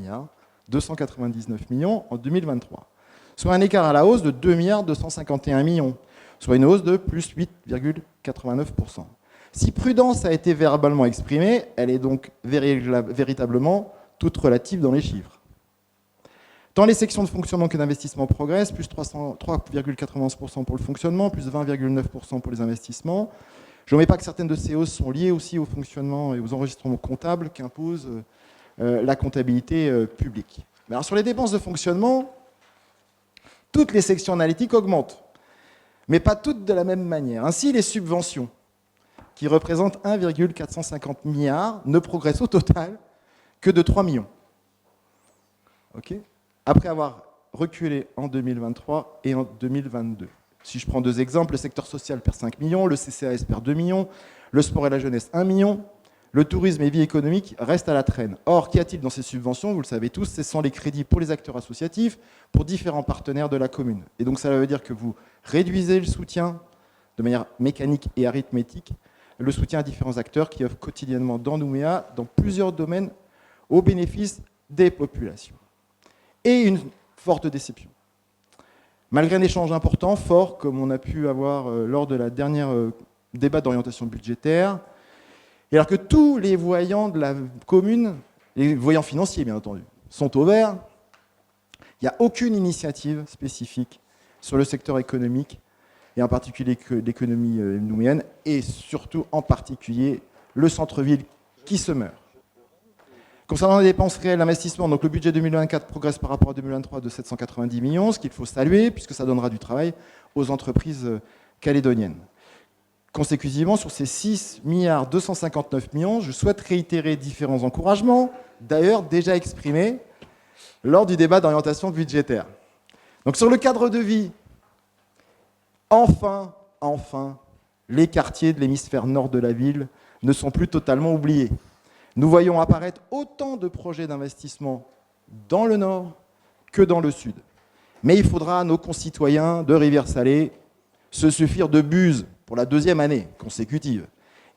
299 millions en 2023, soit un écart à la hausse de 2 251 millions, soit une hausse de plus 8,89%. Si prudence a été verbalement exprimée, elle est donc véritablement toute relative dans les chiffres. Tant les sections de fonctionnement que d'investissement progressent, plus 3,91% pour le fonctionnement, plus 20,9% pour les investissements. Je n'omets pas que certaines de ces hausses sont liées aussi au fonctionnement et aux enregistrements comptables qu'impose la comptabilité publique. Mais alors sur les dépenses de fonctionnement, toutes les sections analytiques augmentent, mais pas toutes de la même manière. Ainsi, les subventions, qui représentent 1,450 milliards, ne progressent au total que de 3 millions. OK ? Après avoir reculé en 2023 et en 2022. Si je prends deux exemples, le secteur social perd 5 millions, le CCAS perd 2 millions, le sport et la jeunesse 1 million, le tourisme et vie économique restent à la traîne. Or, qu'y a-t-il dans ces subventions? Vous le savez tous, ce sont les crédits pour les acteurs associatifs, pour différents partenaires de la commune. Et donc ça veut dire que vous réduisez le soutien de manière mécanique et arithmétique, le soutien à différents acteurs qui œuvrent quotidiennement dans Nouméa, dans plusieurs domaines, au bénéfice des populations. Et une forte déception. Malgré un échange important, fort, comme on a pu avoir lors de la dernière débat d'orientation budgétaire, et alors que tous les voyants de la commune, les voyants financiers bien entendu, sont au vert, il n'y a aucune initiative spécifique sur le secteur économique, et en particulier l'économie nouméenne, et surtout en particulier le centre-ville qui se meurt. Concernant les dépenses réelles d'investissement, donc le budget 2024 progresse par rapport à 2023 de 790 millions, ce qu'il faut saluer, puisque ça donnera du travail aux entreprises calédoniennes. Consécutivement, sur ces 6 259 millions, je souhaite réitérer différents encouragements, d'ailleurs déjà exprimés lors du débat d'orientation budgétaire. Donc sur le cadre de vie, enfin, les quartiers de l'hémisphère nord de la ville ne sont plus totalement oubliés. Nous voyons apparaître autant de projets d'investissement dans le nord que dans le sud. Mais il faudra à nos concitoyens de Rivière-Salée se suffire de Buse pour la deuxième année consécutive.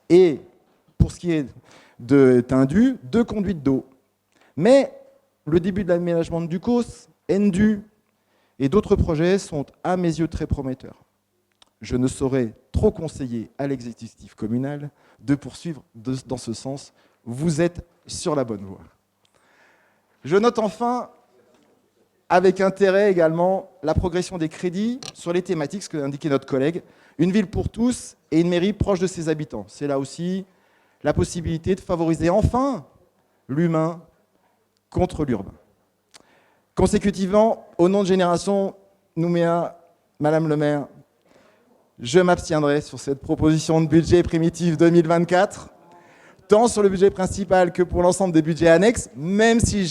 Et pour ce qui est de Tindu, de conduite d'eau. Mais le début de l'aménagement de Ducos, Endu et d'autres projets sont à mes yeux très prometteurs. Je ne saurais trop conseiller à l'exécutif communal de poursuivre dans ce sens. Vous êtes sur la bonne voie. Je note enfin, avec intérêt également, la progression des crédits sur les thématiques, ce que indiquait notre collègue, une ville pour tous et une mairie proche de ses habitants. C'est là aussi la possibilité de favoriser enfin l'humain contre l'urbain. Consécutivement, au nom de Génération Nouméa, Madame le maire, je m'abstiendrai sur cette proposition de budget primitif 2024, tant sur le budget principal que pour l'ensemble des budgets annexes, même si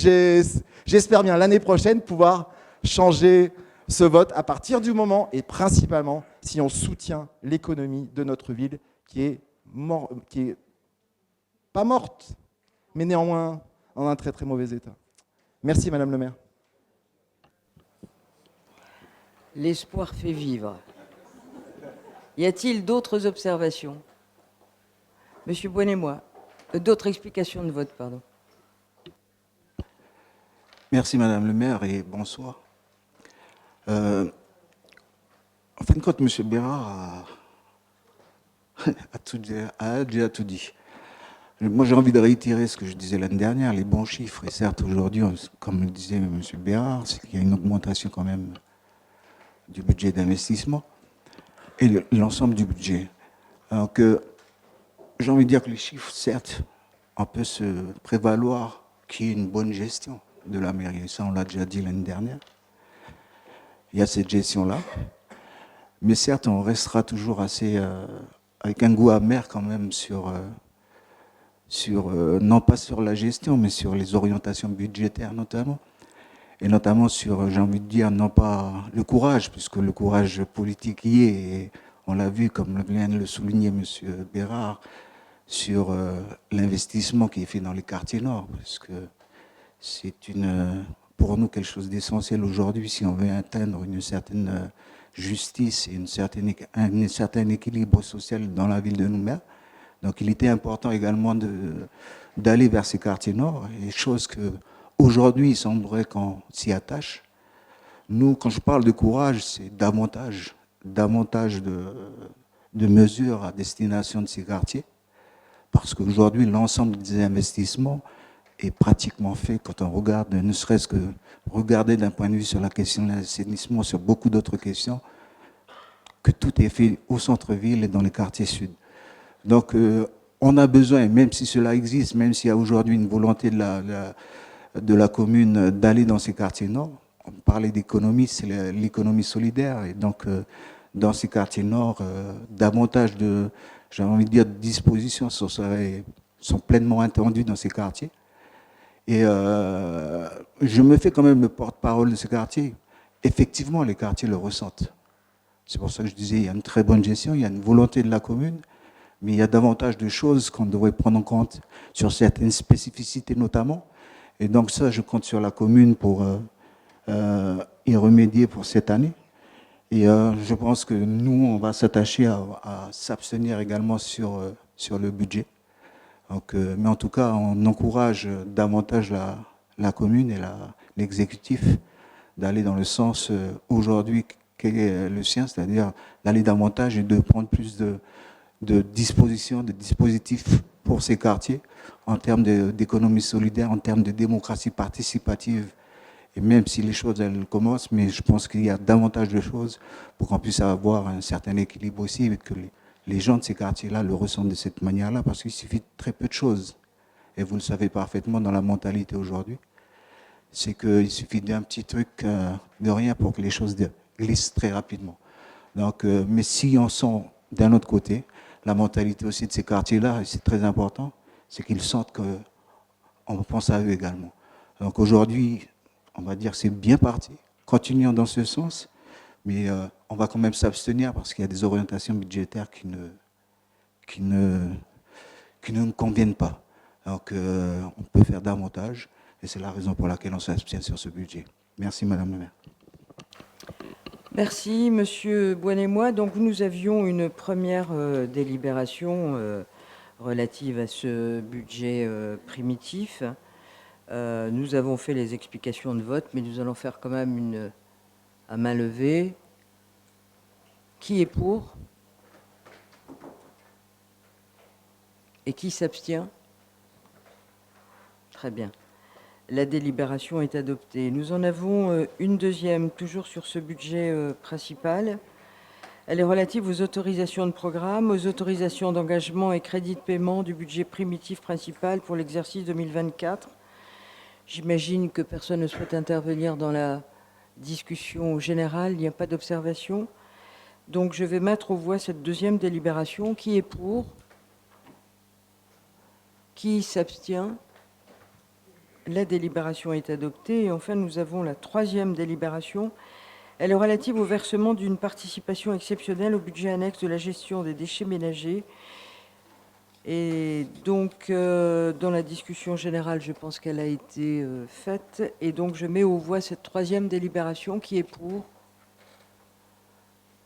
j'espère bien l'année prochaine pouvoir changer ce vote à partir du moment, et principalement, si on soutient l'économie de notre ville qui est pas morte, mais néanmoins en un très très mauvais état. Merci Madame le maire. L'espoir fait vivre. Y a-t-il d'autres observations? Monsieur Boinet-Moi, d'autres explications de vote, pardon. Merci Madame le maire et bonsoir. En fin de compte, M. Bérard a déjà tout dit. Moi, j'ai envie de réitérer ce que je disais l'année dernière, les bons chiffres. Et certes, aujourd'hui, comme le disait M. Bérard, c'est qu'il y a une augmentation quand même du budget d'investissement et l'ensemble du budget. Donc, j'ai envie de dire que les chiffres, certes, on peut se prévaloir qu'il y ait une bonne gestion de la mairie. Ça, on l'a déjà dit l'année dernière. Il y a cette gestion-là. Mais certes, on restera toujours assez avec un goût amer quand même non pas sur la gestion, mais sur les orientations budgétaires notamment. Et notamment sur, j'ai envie de dire, non pas le courage, puisque le courage politique y est, et on l'a vu, comme vient de le souligner M. Bérard, sur l'investissement qui est fait dans les quartiers nord, parce que c'est pour nous quelque chose d'essentiel aujourd'hui si on veut atteindre une certaine justice et un certain équilibre social dans la ville de Nouméa. Donc il était important également d'aller vers ces quartiers nord, et chose que aujourd'hui il semblerait qu'on s'y attache. Nous, quand je parle de courage, c'est davantage de mesures à destination de ces quartiers, parce qu'aujourd'hui l'ensemble des investissements est pratiquement fait quand on regarde, ne serait-ce que regarder d'un point de vue sur la question de l'assainissement, sur beaucoup d'autres questions, que tout est fait au centre-ville et dans les quartiers sud. Donc, on a besoin, même si cela existe, même s'il y a aujourd'hui une volonté de la commune d'aller dans ces quartiers nord, on parlait d'économie, c'est l'économie solidaire, et donc dans ces quartiers nord, davantage de, j'ai envie de dire, de dispositions sont pleinement attendues dans ces quartiers. Et je me fais quand même le porte-parole de ces quartiers. Effectivement, les quartiers le ressentent. C'est pour ça que je disais, il y a une très bonne gestion, il y a une volonté de la commune, mais il y a davantage de choses qu'on devrait prendre en compte sur certaines spécificités notamment. Et donc ça, je compte sur la commune pour y remédier pour cette année. Et je pense que nous, on va s'attacher à s'abstenir également sur le budget. Donc, mais en tout cas, on encourage davantage la commune et l'exécutif d'aller dans le sens aujourd'hui qui est le sien, c'est-à-dire d'aller davantage et de prendre plus de dispositions, de dispositifs pour ces quartiers en termes d'économie solidaire, en termes de démocratie participative. Et même si les choses, elles commencent, mais je pense qu'il y a davantage de choses pour qu'on puisse avoir un certain équilibre aussi, et que les gens de ces quartiers-là le ressentent de cette manière-là, parce qu'il suffit de très peu de choses. Et vous le savez parfaitement dans la mentalité aujourd'hui. C'est qu'il suffit d'un petit truc de rien pour que les choses glissent très rapidement. Donc, mais si on sent d'un autre côté, la mentalité aussi de ces quartiers-là, et c'est très important, c'est qu'ils sentent qu'on pense à eux également. Donc aujourd'hui, on va dire que c'est bien parti. Continuons dans ce sens, mais on va quand même s'abstenir parce qu'il y a des orientations budgétaires qui ne nous conviennent pas. Donc on peut faire davantage, et c'est la raison pour laquelle on s'abstient sur ce budget. Merci Madame la maire. Merci Monsieur Boinet-Moi. Donc nous avions une première délibération relative à ce budget primitif. Nous avons fait les explications de vote, mais nous allons faire quand même une à main levée. Qui est pour? Et qui s'abstient? Très bien. La délibération est adoptée. Nous en avons une deuxième, toujours sur ce budget principal. Elle est relative aux autorisations de programme, aux autorisations d'engagement et crédits de paiement du budget primitif principal pour l'exercice 2024. J'imagine que personne ne souhaite intervenir dans la discussion générale. Il n'y a pas d'observation. Donc je vais mettre aux voix cette deuxième délibération. Qui est pour? Qui s'abstient? La délibération est adoptée. Et enfin, nous avons la troisième délibération. Elle est relative au versement d'une participation exceptionnelle au budget annexe de la gestion des déchets ménagers. Et donc, dans la discussion générale, je pense qu'elle a été faite. Et donc, je mets aux voix cette troisième délibération qui est pour,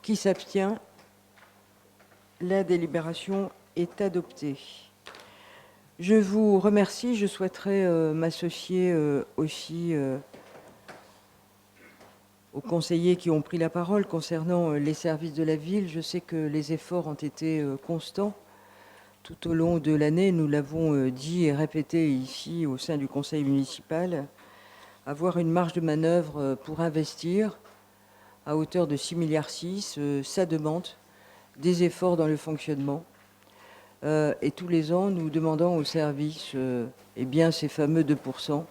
qui s'abstient. La délibération est adoptée. Je vous remercie. Je souhaiterais m'associer aussi aux conseillers qui ont pris la parole concernant les services de la ville. Je sais que les efforts ont été constants tout au long de l'année. Nous l'avons dit et répété ici au sein du conseil municipal. Avoir une marge de manœuvre pour investir à hauteur de 6,6 milliards, ça demande des efforts dans le fonctionnement. Et tous les ans, nous demandons aux services eh bien, ces fameux 2%.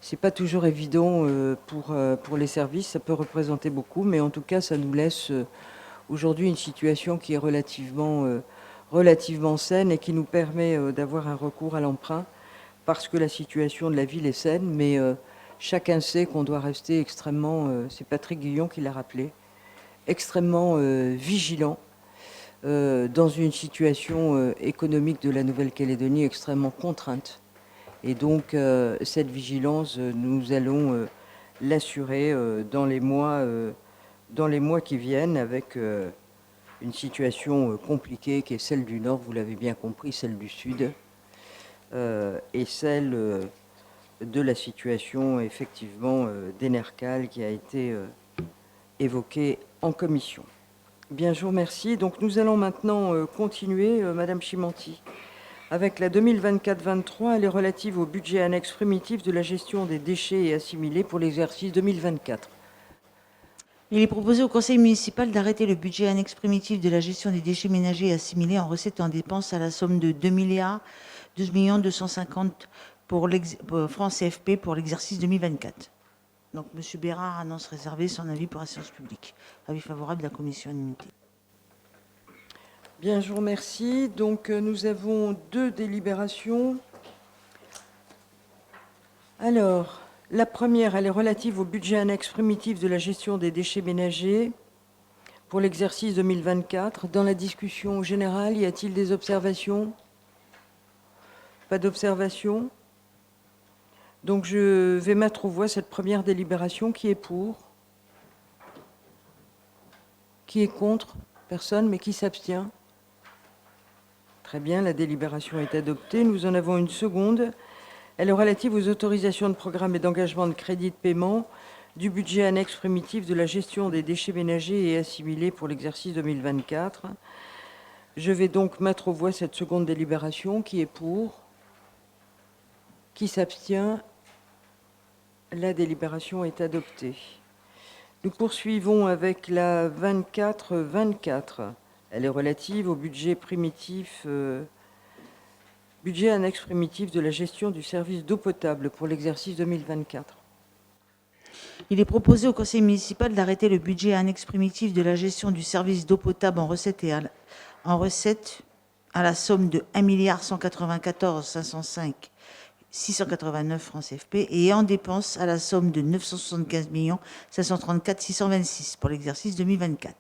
Ce n'est pas toujours évident pour les services, ça peut représenter beaucoup, mais en tout cas, ça nous laisse aujourd'hui une situation qui est relativement saine et qui nous permet d'avoir un recours à l'emprunt parce que la situation de la ville est saine, mais chacun sait qu'on doit rester extrêmement, c'est Patrick Guillon qui l'a rappelé, extrêmement vigilant dans une situation économique de la Nouvelle-Calédonie extrêmement contrainte. Et donc, cette vigilance, nous allons l'assurer dans les mois qui viennent avec une situation compliquée qui est celle du Nord, vous l'avez bien compris, celle du Sud, et celle de la situation, effectivement, d'Enercal qui a été évoquée en commission. Bien, je vous remercie. Donc, nous allons maintenant continuer, Madame Chimanti, avec la 2024-23. Elle est relative au budget annexe primitif de la gestion des déchets et assimilés pour l'exercice 2024. Il est proposé au conseil municipal d'arrêter le budget annexe primitif de la gestion des déchets ménagers et assimilés en recettes et en dépenses à la somme de 2 250 pour francs CFP pour l'exercice 2024. Donc, M. Bérard annonce réserver son avis pour la séance publique. Avis favorable de la commission unanimité. Bien, je vous remercie. Donc, nous avons deux délibérations. Alors, la première, elle est relative au budget annexe primitif de la gestion des déchets ménagers pour l'exercice 2024. Dans la discussion générale, y a-t-il des observations? Pas d'observations. Donc, je vais mettre aux voix cette première délibération. Qui est pour? Qui est contre? Personne, mais qui s'abstient? Très bien, la délibération est adoptée. Nous en avons une seconde. Elle est relative aux autorisations de programme et d'engagement de crédit de paiement du budget annexe primitif de la gestion des déchets ménagers et assimilés pour l'exercice 2024. Je vais donc mettre aux voix cette seconde délibération. Qui est pour? Qui s'abstient? La délibération est adoptée. Nous poursuivons avec la 24-24. Elle est relative au budget primitif, budget annexe primitif de la gestion du service d'eau potable pour l'exercice 2024. Il est proposé au conseil municipal d'arrêter le budget annexe primitif de la gestion du service d'eau potable en recettes à la somme de 1 194 505 689 francs CFP et en dépenses à la somme de 975 534 626 pour l'exercice 2024.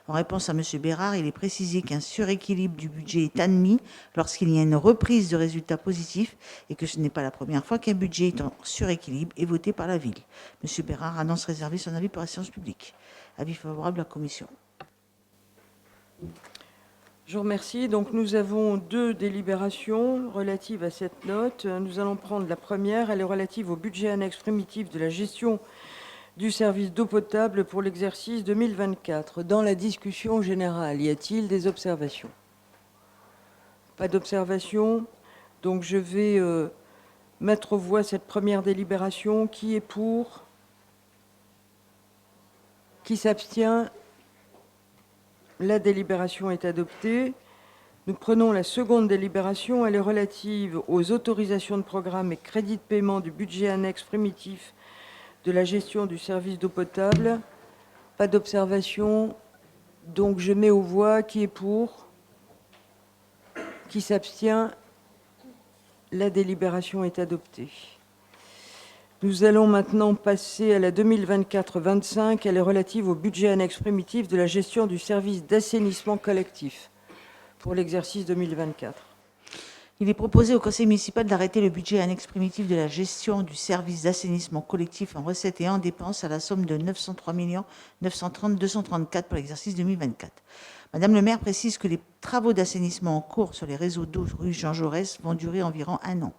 En réponse à M. Bérard, il est précisé qu'un suréquilibre du budget est admis lorsqu'il y a une reprise de résultats positifs et que ce n'est pas la première fois qu'un budget est en suréquilibre et voté par la ville. M. Bérard annonce réserver son avis pour la séance publique. Avis favorable de la commission. Je vous remercie. Donc, nous avons deux délibérations relatives à cette note. Nous allons prendre la première. Elle est relative au budget annexe primitif de la gestion du service d'eau potable pour l'exercice 2024. Dans la discussion générale, y a-t-il des observations? Pas d'observations. Donc, je vais mettre aux voix cette première délibération. Qui est pour? Qui s'abstient? La délibération est adoptée. Nous prenons la seconde délibération. Elle est relative aux autorisations de programme et crédits de paiement du budget annexe primitif de la gestion du service d'eau potable. Pas d'observation. Donc, je mets aux voix. Qui est pour? Qui s'abstient? La délibération est adoptée. Nous allons maintenant passer à la 2024-25. Elle est relative au budget annexe primitif de la gestion du service d'assainissement collectif pour l'exercice 2024. Il est proposé au Conseil municipal d'arrêter le budget annexe primitif de la gestion du service d'assainissement collectif en recettes et en dépenses à la somme de 903 930 234 pour l'exercice 2024. Madame le maire précise que les travaux d'assainissement en cours sur les réseaux d'eau rue Jean Jaurès vont durer environ 1 an.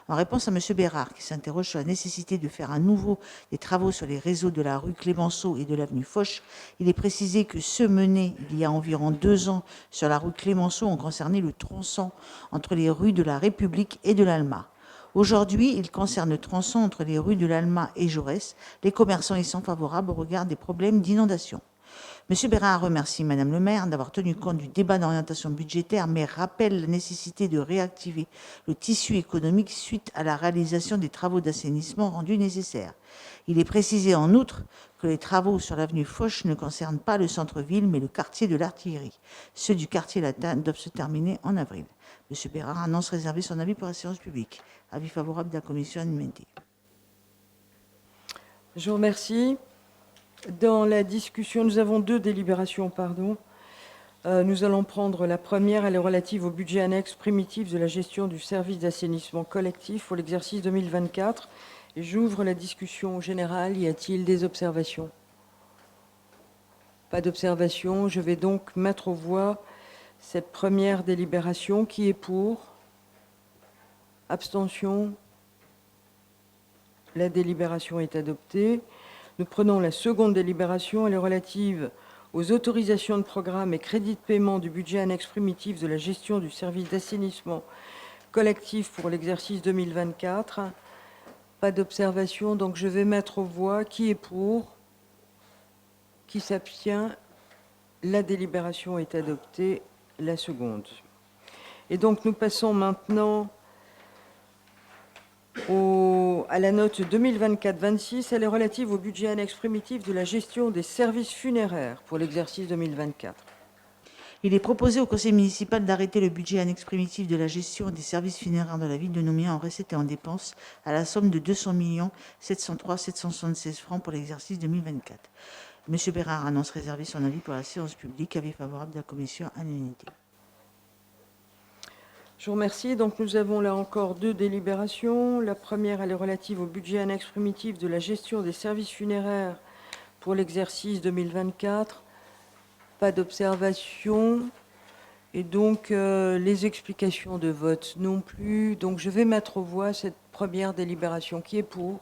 En réponse à M. Bérard, qui s'interroge sur la nécessité de faire à nouveau des travaux sur les réseaux de la rue Clémenceau et de l'avenue Foch, il est précisé que ceux menés il y a environ 2 ans sur la rue Clémenceau ont concerné le tronçon entre les rues de la République et de l'Alma. Aujourd'hui, il concerne le tronçon entre les rues de l'Alma et Jaurès. Les commerçants y sont favorables au regard des problèmes d'inondation. M. Bérard remercie Madame le maire d'avoir tenu compte du débat d'orientation budgétaire, mais rappelle la nécessité de réactiver le tissu économique suite à la réalisation des travaux d'assainissement rendus nécessaires. Il est précisé en outre que les travaux sur l'avenue Foch ne concernent pas le centre-ville, mais le quartier de l'Artillerie. Ceux du quartier latin doivent se terminer en avril. M. Bérard annonce réserver son avis pour la séance publique. Avis favorable de la commission alimentée. Je vous remercie. Dans la discussion, nous avons 2 délibérations, pardon. Nous allons prendre la première, elle est relative au budget annexe primitif de la gestion du service d'assainissement collectif pour l'exercice 2024. Et j'ouvre la discussion générale. Y a-t-il des observations? Pas d'observation. Je vais donc mettre aux voix cette première délibération. Qui est pour? Abstention? La délibération est adoptée. Nous prenons la seconde délibération. Elle est relative aux autorisations de programme et crédits de paiement du budget annexe primitif de la gestion du service d'assainissement collectif pour l'exercice 2024. Pas d'observation, donc je vais mettre aux voix. Qui est pour? Qui s'abstient? La délibération est adoptée. La seconde. Et donc nous passons maintenant à la note 2024-26, elle est relative au budget annexe primitif de la gestion des services funéraires pour l'exercice 2024. Il est proposé au conseil municipal d'arrêter le budget annexe primitif de la gestion des services funéraires de la ville de Nouméa en recettes et en dépenses à la somme de 200 703 776 francs pour l'exercice 2024. M. Bérard annonce réserver son avis pour la séance publique. Avis favorable de la commission à l'unanimité. Je vous remercie. Donc nous avons là encore 2 délibérations. La première, elle est relative au budget annexe primitif de la gestion des services funéraires pour l'exercice 2024. Pas d'observation. Et donc les explications de vote non plus. Donc je vais mettre aux voix cette première délibération. Qui est pour?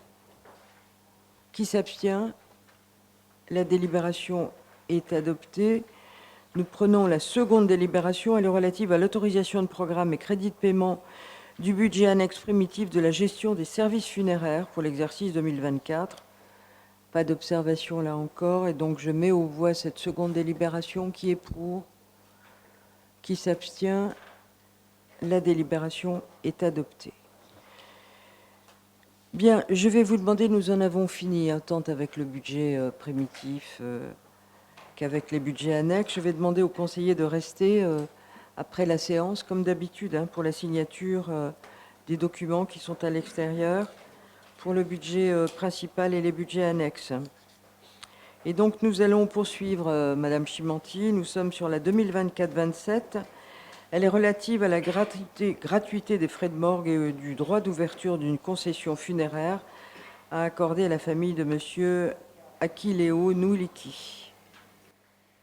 Qui s'abstient? La délibération est adoptée. Nous prenons la seconde délibération. Elle est relative à l'autorisation de programme et crédit de paiement du budget annexe primitif de la gestion des services funéraires pour l'exercice 2024. Pas d'observation là encore. Et donc je mets aux voix cette seconde délibération. Qui est pour? Qui s'abstient? La délibération est adoptée. Bien, je vais vous demander, nous en avons fini, tant avec le budget primitif qu'avec les budgets annexes. Je vais demander aux conseillers de rester après la séance, comme d'habitude, pour la signature des documents qui sont à l'extérieur, pour le budget principal et les budgets annexes. Et donc, nous allons poursuivre, Madame Chimanti. Nous sommes sur la 2024-27. Elle est relative à la gratuité des frais de morgue et du droit d'ouverture d'une concession funéraire à accorder à la famille de Monsieur Akileo Nouliki.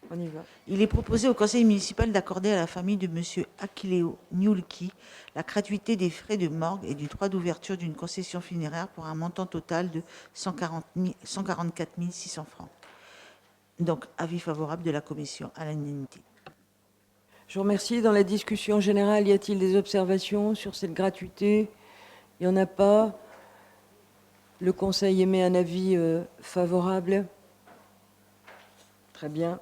On y va. Il est proposé au conseil municipal d'accorder à la famille de M. Akileo Niulki la gratuité des frais de morgue et du droit d'ouverture d'une concession funéraire pour un montant total de 144 600 francs. Donc, avis favorable de la commission à l'unanimité. Je vous remercie. Dans la discussion générale, y a-t-il des observations sur cette gratuité? Il n'y en a pas. Le Conseil émet un avis favorable. Très bien.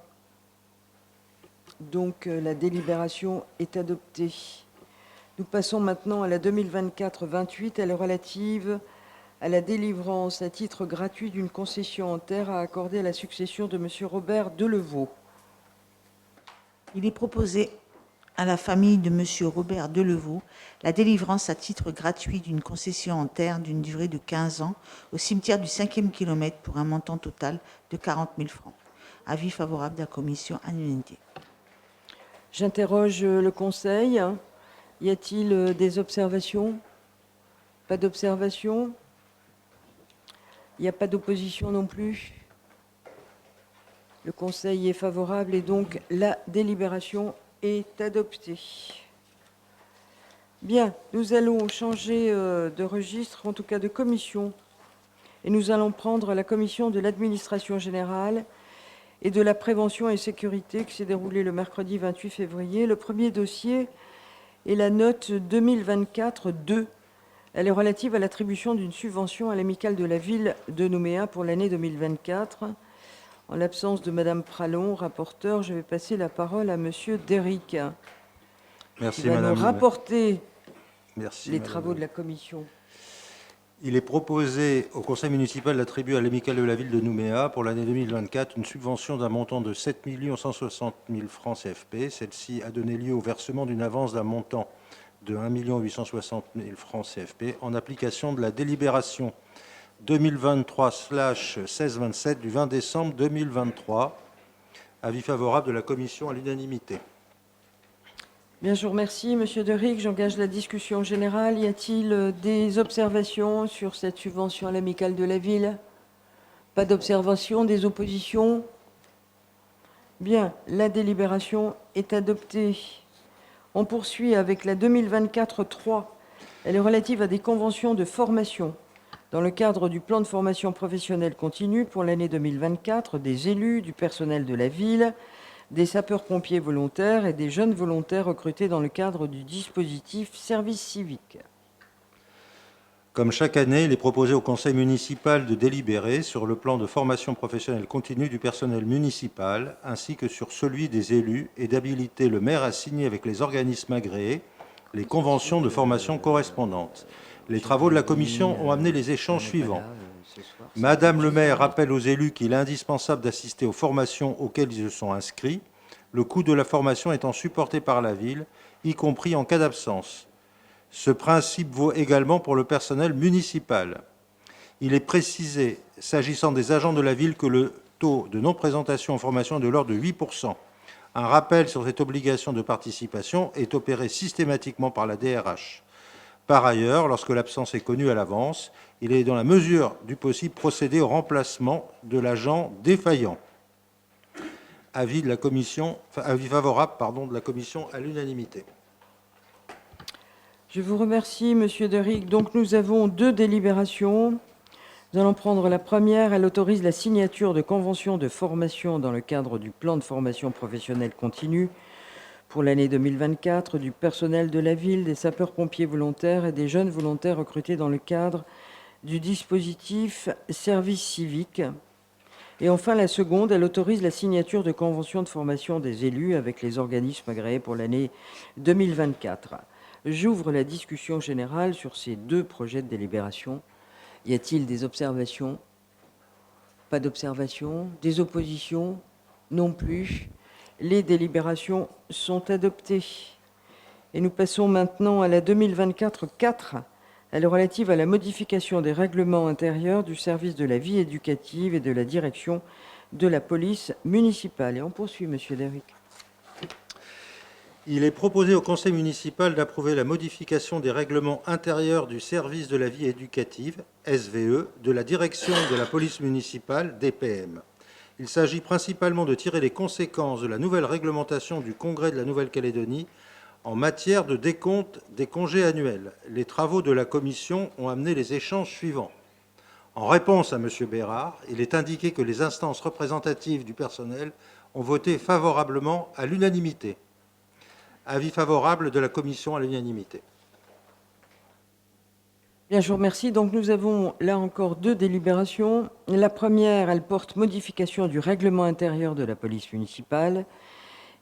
Donc, la délibération est adoptée. Nous passons maintenant à la 2024-28. Elle est relative à la délivrance à titre gratuit d'une concession en terre à accorder à la succession de M. Robert Delevaux. Il est proposé à la famille de Monsieur Robert Delevaux la délivrance à titre gratuit d'une concession en terre d'une durée de 15 ans au cimetière du 5e kilomètre pour un montant total de 40 000 francs. Avis favorable de la commission à l'unanimité. J'interroge le Conseil. Y a-t-il des observations? Pas d'observation? Il n'y a pas d'opposition non plus? Le Conseil est favorable et donc la délibération est adoptée. Bien, nous allons changer de registre, en tout cas de commission, et nous allons prendre la commission de l'administration générale et de la prévention et sécurité qui s'est déroulée le mercredi 28 février. Le premier dossier est la note 2024-2. Elle est relative à l'attribution d'une subvention à l'amicale de la ville de Nouméa pour l'année 2024. En l'absence de Madame Pralon, rapporteur, je vais passer la parole à Monsieur Derrick. Merci, qui va Madame. nous rapporter Merci, les Madame. travaux de la commission. Il est proposé au conseil municipal d'attribuer à l'amicale de la ville de Nouméa pour l'année 2024 une subvention d'un montant de 7 160 000 francs CFP. Celle-ci a donné lieu au versement d'une avance d'un montant de 1 860 000 francs CFP en application de la délibération 2023/1627 du 20 décembre 2023. Avis favorable de la commission à l'unanimité. Bien, je vous remercie, Monsieur Derrick. J'engage la discussion générale. Y a-t-il des observations sur cette subvention à l'amicale de la ville? Pas d'observation, des oppositions? Bien, la délibération est adoptée. On poursuit avec la 2024-3. Elle est relative à des conventions de formation dans le cadre du plan de formation professionnelle continue pour l'année 2024 des élus, du personnel de la ville, des sapeurs-pompiers volontaires et des jeunes volontaires recrutés dans le cadre du dispositif service civique. Comme chaque année, il est proposé au conseil municipal de délibérer sur le plan de formation professionnelle continue du personnel municipal ainsi que sur celui des élus et d'habiliter le maire à signer avec les organismes agréés les conventions de formation correspondantes. Les travaux de la commission ont amené les échanges suivants. Madame le maire rappelle aux élus qu'il est indispensable d'assister aux formations auxquelles ils se sont inscrits, le coût de la formation étant supporté par la ville, y compris en cas d'absence. Ce principe vaut également pour le personnel municipal. Il est précisé, s'agissant des agents de la ville, que le taux de non-présentation aux formations est de l'ordre de 8%. Un rappel sur cette obligation de participation est opéré systématiquement par la DRH. Par ailleurs, lorsque l'absence est connue à l'avance, il est dans la mesure du possible procédé au remplacement de l'agent défaillant. Avis favorable de la commission à l'unanimité. Je vous remercie, Monsieur Derrick. Donc, nous avons deux délibérations. Nous allons prendre la première. Elle autorise la signature de conventions de formation dans le cadre du plan de formation professionnelle continue pour l'année 2024 du personnel de la ville, des sapeurs-pompiers volontaires et des jeunes volontaires recrutés dans le cadre du dispositif service civique. Et enfin, la seconde, elle autorise la signature de conventions de formation des élus avec les organismes agréés pour l'année 2024. J'ouvre la discussion générale sur ces deux projets de délibération. Y a-t-il des observations? Pas d'observations. Des oppositions? Non plus. Les délibérations sont adoptées. Et nous passons maintenant à la 2024-4. Elle est relative à la modification des règlements intérieurs du service de la vie éducative et de la direction de la police municipale. Et on poursuit, Monsieur Derrick. Il est proposé au conseil municipal d'approuver la modification des règlements intérieurs du service de la vie éducative, SVE, de la direction de la police municipale, DPM. Il s'agit principalement de tirer les conséquences de la nouvelle réglementation du Congrès de la Nouvelle-Calédonie en matière de décompte des congés annuels. Les travaux de la commission ont amené les échanges suivants. En réponse à M. Bérard, il est indiqué que les instances représentatives du personnel ont voté favorablement à l'unanimité. Avis favorable de la commission à l'unanimité. Bien, je vous remercie. Donc, nous avons là encore deux délibérations. La première, elle porte modification du règlement intérieur de la police municipale.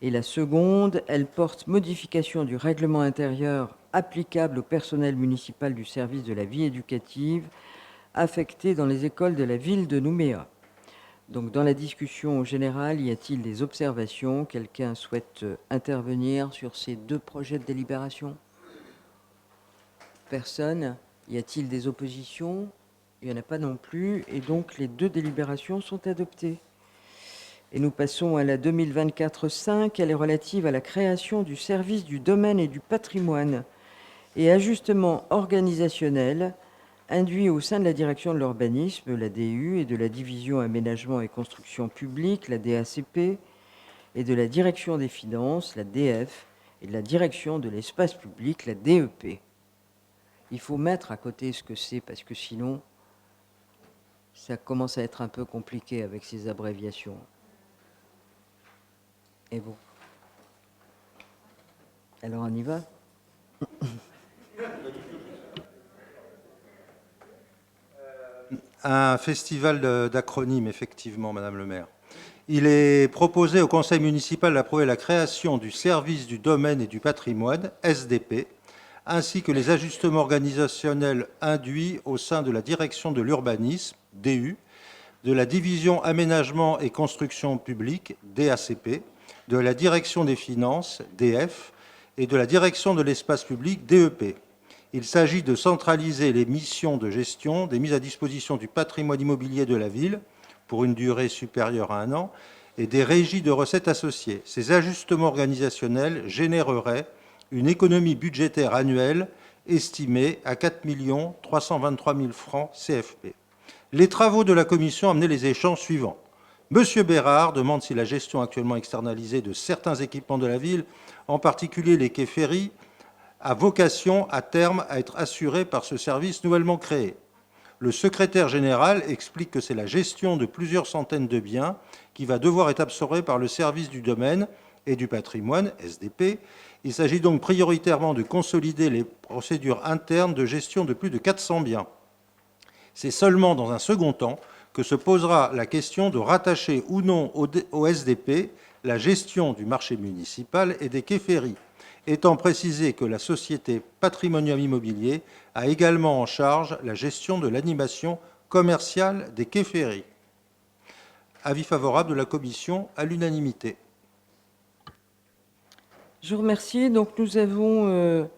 Et la seconde, elle porte modification du règlement intérieur applicable au personnel municipal du service de la vie éducative affecté dans les écoles de la ville de Nouméa. Donc, dans la discussion générale, y a-t-il des observations? Quelqu'un souhaite intervenir sur ces deux projets de délibération? Personne. Y a-t-il des oppositions? Il n'y en a pas non plus. Et donc, les deux délibérations sont adoptées. Et nous passons à la 2024-5. Elle est relative à la création du service du domaine et du patrimoine et ajustement organisationnel induit au sein de la direction de l'urbanisme, la DU, et de la division aménagement et construction publique, la DACP, et de la direction des finances, la DF, et de la direction de l'espace public, la DEP. Il faut mettre à côté ce que c'est, parce que sinon, ça commence à être un peu compliqué avec ces abréviations. Et bon. Alors on y va? Un festival d'acronymes, effectivement, Madame le maire. Il est proposé au conseil municipal d'approuver la création du service du domaine et du patrimoine, SDP, ainsi que les ajustements organisationnels induits au sein de la direction de l'urbanisme, DU, de la division aménagement et construction publique, DACP, de la direction des finances, DF, et de la direction de l'espace public, DEP. Il s'agit de centraliser les missions de gestion des mises à disposition du patrimoine immobilier de la ville pour une durée supérieure à 1 an et des régies de recettes associées. Ces ajustements organisationnels généreraient une économie budgétaire annuelle estimée à 4 323 000 francs CFP. Les travaux de la commission amenaient les échanges suivants. Monsieur Bérard demande si la gestion actuellement externalisée de certains équipements de la ville, en particulier les quais ferries, a vocation à terme à être assurée par ce service nouvellement créé. Le secrétaire général explique que c'est la gestion de plusieurs centaines de biens qui va devoir être absorbée par le service du domaine et du patrimoine, SDP. Il s'agit donc prioritairement de consolider les procédures internes de gestion de plus de 400 biens. C'est seulement dans un second temps que se posera la question de rattacher ou non au SDP la gestion du marché municipal et des quais ferries, étant précisé que la société Patrimonium Immobilier a également en charge la gestion de l'animation commerciale des quais ferries. Avis favorable de la commission à l'unanimité. Je vous remercie. Donc, nous avons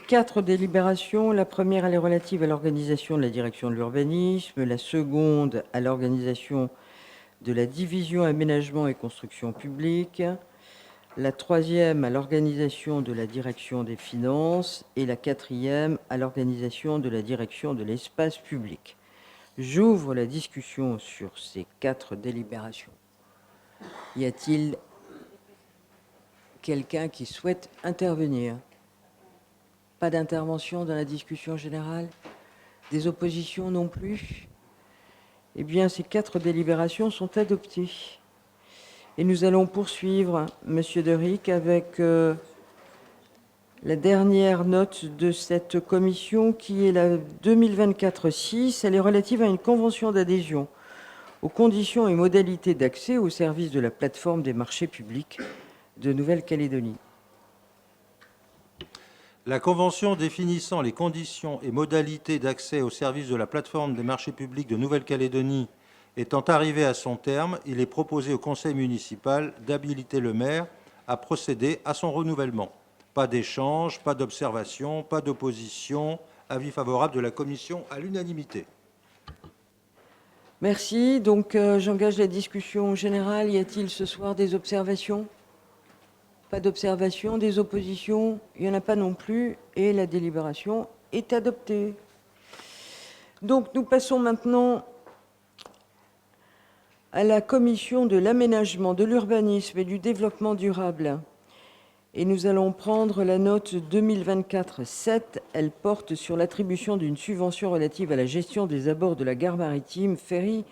4 délibérations. La première, elle est relative à l'organisation de la direction de l'urbanisme. La seconde, à l'organisation de la division aménagement et construction publique. La troisième, à l'organisation de la direction des finances. Et la quatrième, à l'organisation de la direction de l'espace public. J'ouvre la discussion sur ces 4 délibérations. Y a-t-il quelqu'un qui souhaite intervenir? Pas d'intervention dans la discussion générale? Des oppositions non plus? Eh bien, ces 4 délibérations sont adoptées. Et nous allons poursuivre, Monsieur Deric, avec la dernière note de cette commission, qui est la 2024-6. Elle est relative à une convention d'adhésion aux conditions et modalités d'accès au service de la plateforme des marchés publics de Nouvelle-Calédonie. La convention définissant les conditions et modalités d'accès au service de la plateforme des marchés publics de Nouvelle-Calédonie étant arrivée à son terme, il est proposé au conseil municipal d'habiliter le maire à procéder à son renouvellement. Pas d'échange, pas d'observation, pas d'opposition. Avis favorable de la commission à l'unanimité. Merci. Donc, j'engage la discussion générale. Y a-t-il ce soir des observations? Pas d'observation, des oppositions? Il n'y en a pas non plus. Et la délibération est adoptée. Donc, nous passons maintenant à la commission de l'aménagement, de l'urbanisme et du développement durable. Et nous allons prendre la note 2024-7. Elle porte sur l'attribution d'une subvention relative à la gestion des abords de la gare maritime ferry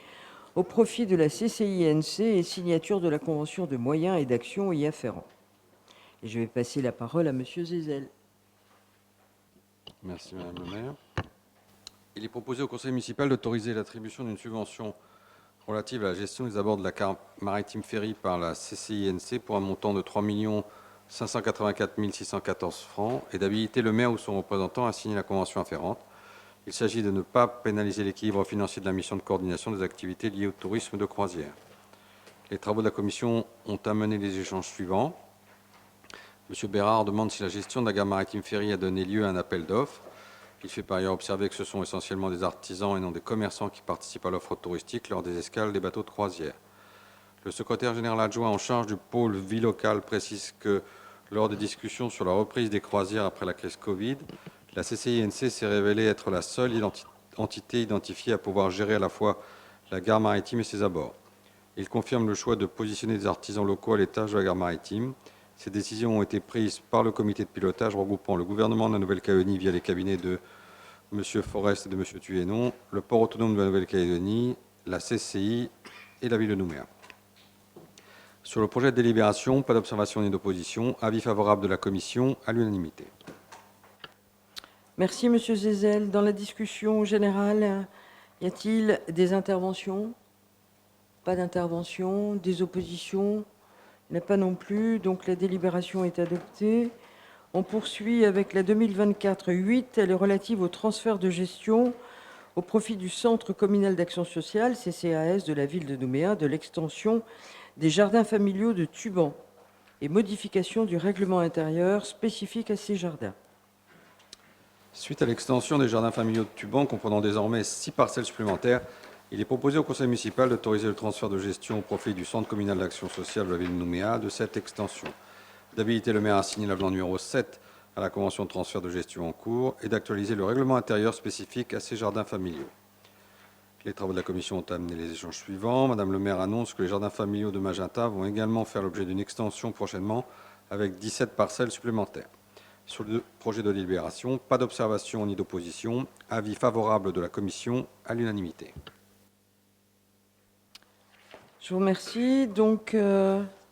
au profit de la CCINC et signature de la convention de moyens et d'actions y afférents. Et je vais passer la parole à Monsieur Zézel. Merci Madame le maire. Il est proposé au conseil municipal d'autoriser l'attribution d'une subvention relative à la gestion des abords de la gare maritime ferry par la CCINC pour un montant de 3 584 614 francs et d'habiliter le maire ou son représentant à signer la convention afférente. Il s'agit de ne pas pénaliser l'équilibre financier de la mission de coordination des activités liées au tourisme de croisière. Les travaux de la commission ont amené les échanges suivants. M. Bérard demande si la gestion de la gare maritime Ferry a donné lieu à un appel d'offres. Il fait par ailleurs observer que ce sont essentiellement des artisans et non des commerçants qui participent à l'offre touristique lors des escales des bateaux de croisière. Le secrétaire général adjoint en charge du pôle vie locale précise que lors des discussions sur la reprise des croisières après la crise Covid, la CCINC s'est révélée être la seule entité identifiée à pouvoir gérer à la fois la gare maritime et ses abords. Il confirme le choix de positionner des artisans locaux à l'étage de la gare maritime. Ces décisions ont été prises par le comité de pilotage regroupant le gouvernement de la Nouvelle-Calédonie via les cabinets de M. Forest et de M. Tuénon, le port autonome de la Nouvelle-Calédonie, la CCI et la ville de Nouméa. Sur le projet de délibération, pas d'observation ni d'opposition. Avis favorable de la commission à l'unanimité. Merci, Monsieur Zézel. Dans la discussion générale, y a-t-il des interventions? Pas d'intervention. Des oppositions? Il n'y en a pas non plus. Donc la délibération est adoptée. On poursuit avec la 2024-8. Elle est relative au transfert de gestion au profit du Centre communal d'action sociale, CCAS, de la ville de Nouméa, de l'extension des jardins familiaux de Tuban et modification du règlement intérieur spécifique à ces jardins. Suite à l'extension des jardins familiaux de Tuban, comprenant désormais 6 parcelles supplémentaires, il est proposé au conseil municipal d'autoriser le transfert de gestion au profit du Centre communal d'action sociale de la ville de Nouméa de cette extension, d'habiliter le maire à signer l'avenant numéro 7 à la convention de transfert de gestion en cours et d'actualiser le règlement intérieur spécifique à ces jardins familiaux. Les travaux de la commission ont amené les échanges suivants. Madame le maire annonce que les jardins familiaux de Magenta vont également faire l'objet d'une extension prochainement avec 17 parcelles supplémentaires. Sur le projet de délibération, pas d'observation ni d'opposition. Avis favorable de la commission à l'unanimité. Je vous remercie. Donc,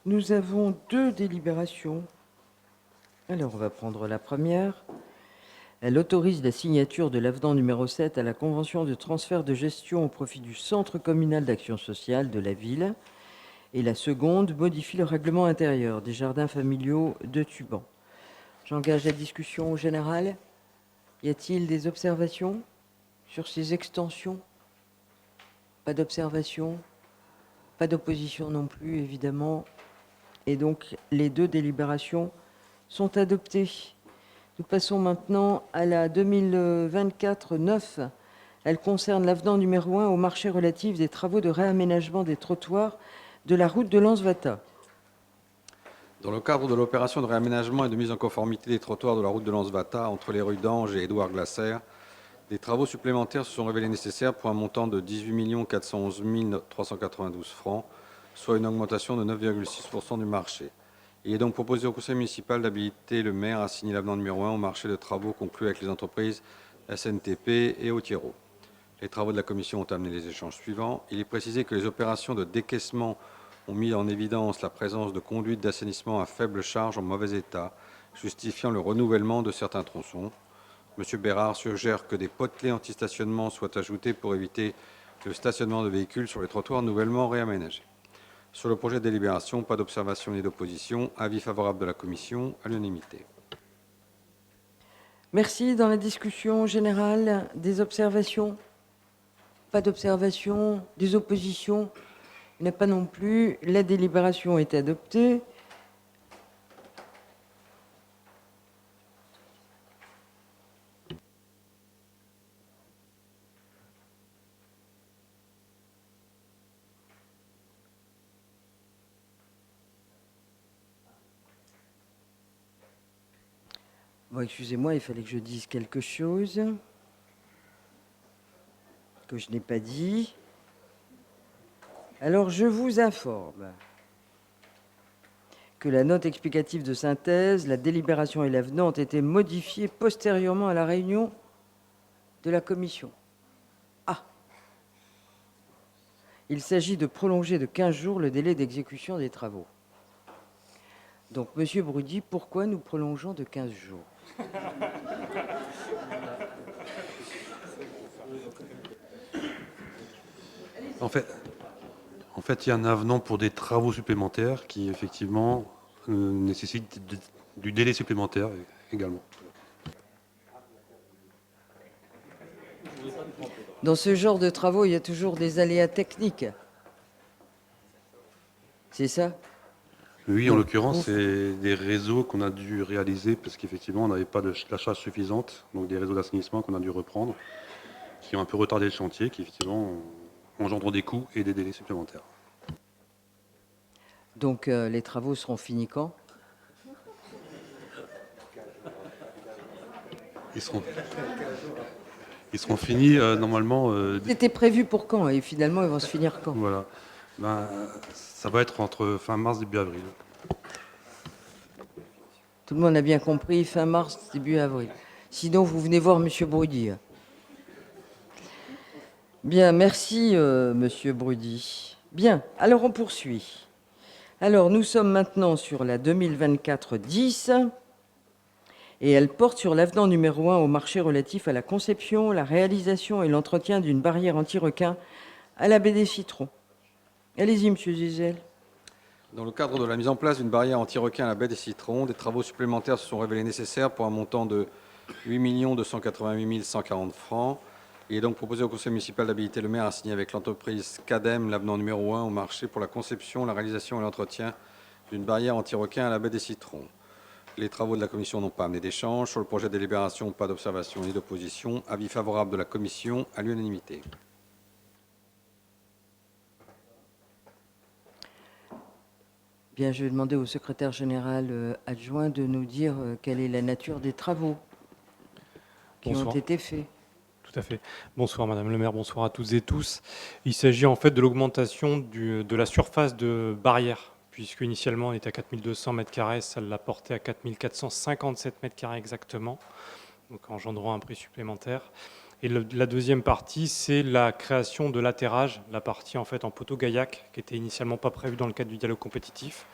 nous avons 2 délibérations. Alors, on va prendre la première. Elle autorise la signature de l'avenant numéro 7 à la convention de transfert de gestion au profit du Centre communal d'action sociale de la ville. Et la seconde modifie le règlement intérieur des jardins familiaux de Tuban. J'engage la discussion générale. Y a-t-il des observations sur ces extensions? Pas d'observation, pas d'opposition non plus, évidemment. Et donc, les 2 délibérations sont adoptées. Nous passons maintenant à la 2024-9. Elle concerne l'avenant numéro 1 au marché relatif des travaux de réaménagement des trottoirs de la route de Lansvata. Dans le cadre de l'opération de réaménagement et de mise en conformité des trottoirs de la route de Lansvata entre les rues d'Ange et Édouard Glaser, des travaux supplémentaires se sont révélés nécessaires pour un montant de 18 411 392 francs, soit une augmentation de 9,6% du marché. Il est donc proposé au conseil municipal d'habiliter le maire à signer l'avenant numéro 1 au marché de travaux conclu avec les entreprises SNTP et Otiro. Les travaux de la commission ont amené les échanges suivants. Il est précisé que les opérations de décaissement ont mis en évidence la présence de conduites d'assainissement à faible charge en mauvais état, justifiant le renouvellement de certains tronçons. M. Bérard suggère que des potelets anti-stationnement soient ajoutés pour éviter le stationnement de véhicules sur les trottoirs nouvellement réaménagés. Sur le projet de délibération, pas d'observation ni d'opposition. Avis favorable de la commission à l'unanimité. Merci. Dans la discussion générale, des observations? Pas d'observation, des oppositions? Il n'y en a pas non plus. La délibération est adoptée. Bon, excusez-moi, il fallait que je dise quelque chose que je n'ai pas dit. Alors, je vous informe que la note explicative de synthèse, la délibération et l'avenant ont été modifiés postérieurement à la réunion de la commission. Ah! Il s'agit de prolonger de 15 jours le délai d'exécution des travaux. Donc, Monsieur Brudy, pourquoi nous prolongeons de 15 jours? En fait, il y a un avenant pour des travaux supplémentaires qui, effectivement, nécessitent du délai supplémentaire également. Dans ce genre de travaux, il y a toujours des aléas techniques. C'est ça? Oui, en Non. l'occurrence, c'est des réseaux qu'on a dû réaliser parce qu'effectivement, on n'avait pas la charge suffisante, donc des réseaux d'assainissement qu'on a dû reprendre, qui ont un peu retardé le chantier, qui effectivement engendrent des coûts et des délais supplémentaires. Donc les travaux seront finis quand? Ils seront finis normalement. C'était prévu pour quand? Et finalement, ils vont se finir quand? Voilà. Ben, ça va être entre fin mars et début avril. Tout le monde a bien compris, fin mars, début avril. Sinon, vous venez voir Monsieur Brudy. Bien, merci Monsieur Brudy. Bien, alors on poursuit. Alors, nous sommes maintenant sur la 2024-10 et elle porte sur l'avenant numéro 1 au marché relatif à la conception, la réalisation et l'entretien d'une barrière anti-requin à la baie des Citrons. Allez-y, Monsieur Zizel. Dans le cadre de la mise en place d'une barrière anti-requin à la baie des Citrons, des travaux supplémentaires se sont révélés nécessaires pour un montant de 8 288 140 francs. Il est donc proposé au conseil municipal d'habiliter le maire à signer avec l'entreprise CADEM l'avenant numéro 1 au marché pour la conception, la réalisation et l'entretien d'une barrière anti-requin à la baie des Citrons. Les travaux de la commission n'ont pas amené d'échange. Sur le projet de délibération, pas d'observation ni d'opposition. Avis favorable de la commission à l'unanimité. Bien, je vais demander au secrétaire général adjoint de nous dire quelle est la nature des travaux qui ont Bonsoir. été faits. Tout à fait. Bonsoir Madame le maire, bonsoir à toutes et tous. Il s'agit en fait de l'augmentation de la surface de barrière, puisque initialement on était à 4200 m², ça l'a porté à 4457 m² exactement, donc engendrant un prix supplémentaire. Et la deuxième partie, c'est la création de l'atterrage, la partie en fait en poteau gaillac, qui était initialement pas prévue dans le cadre du dialogue compétitif,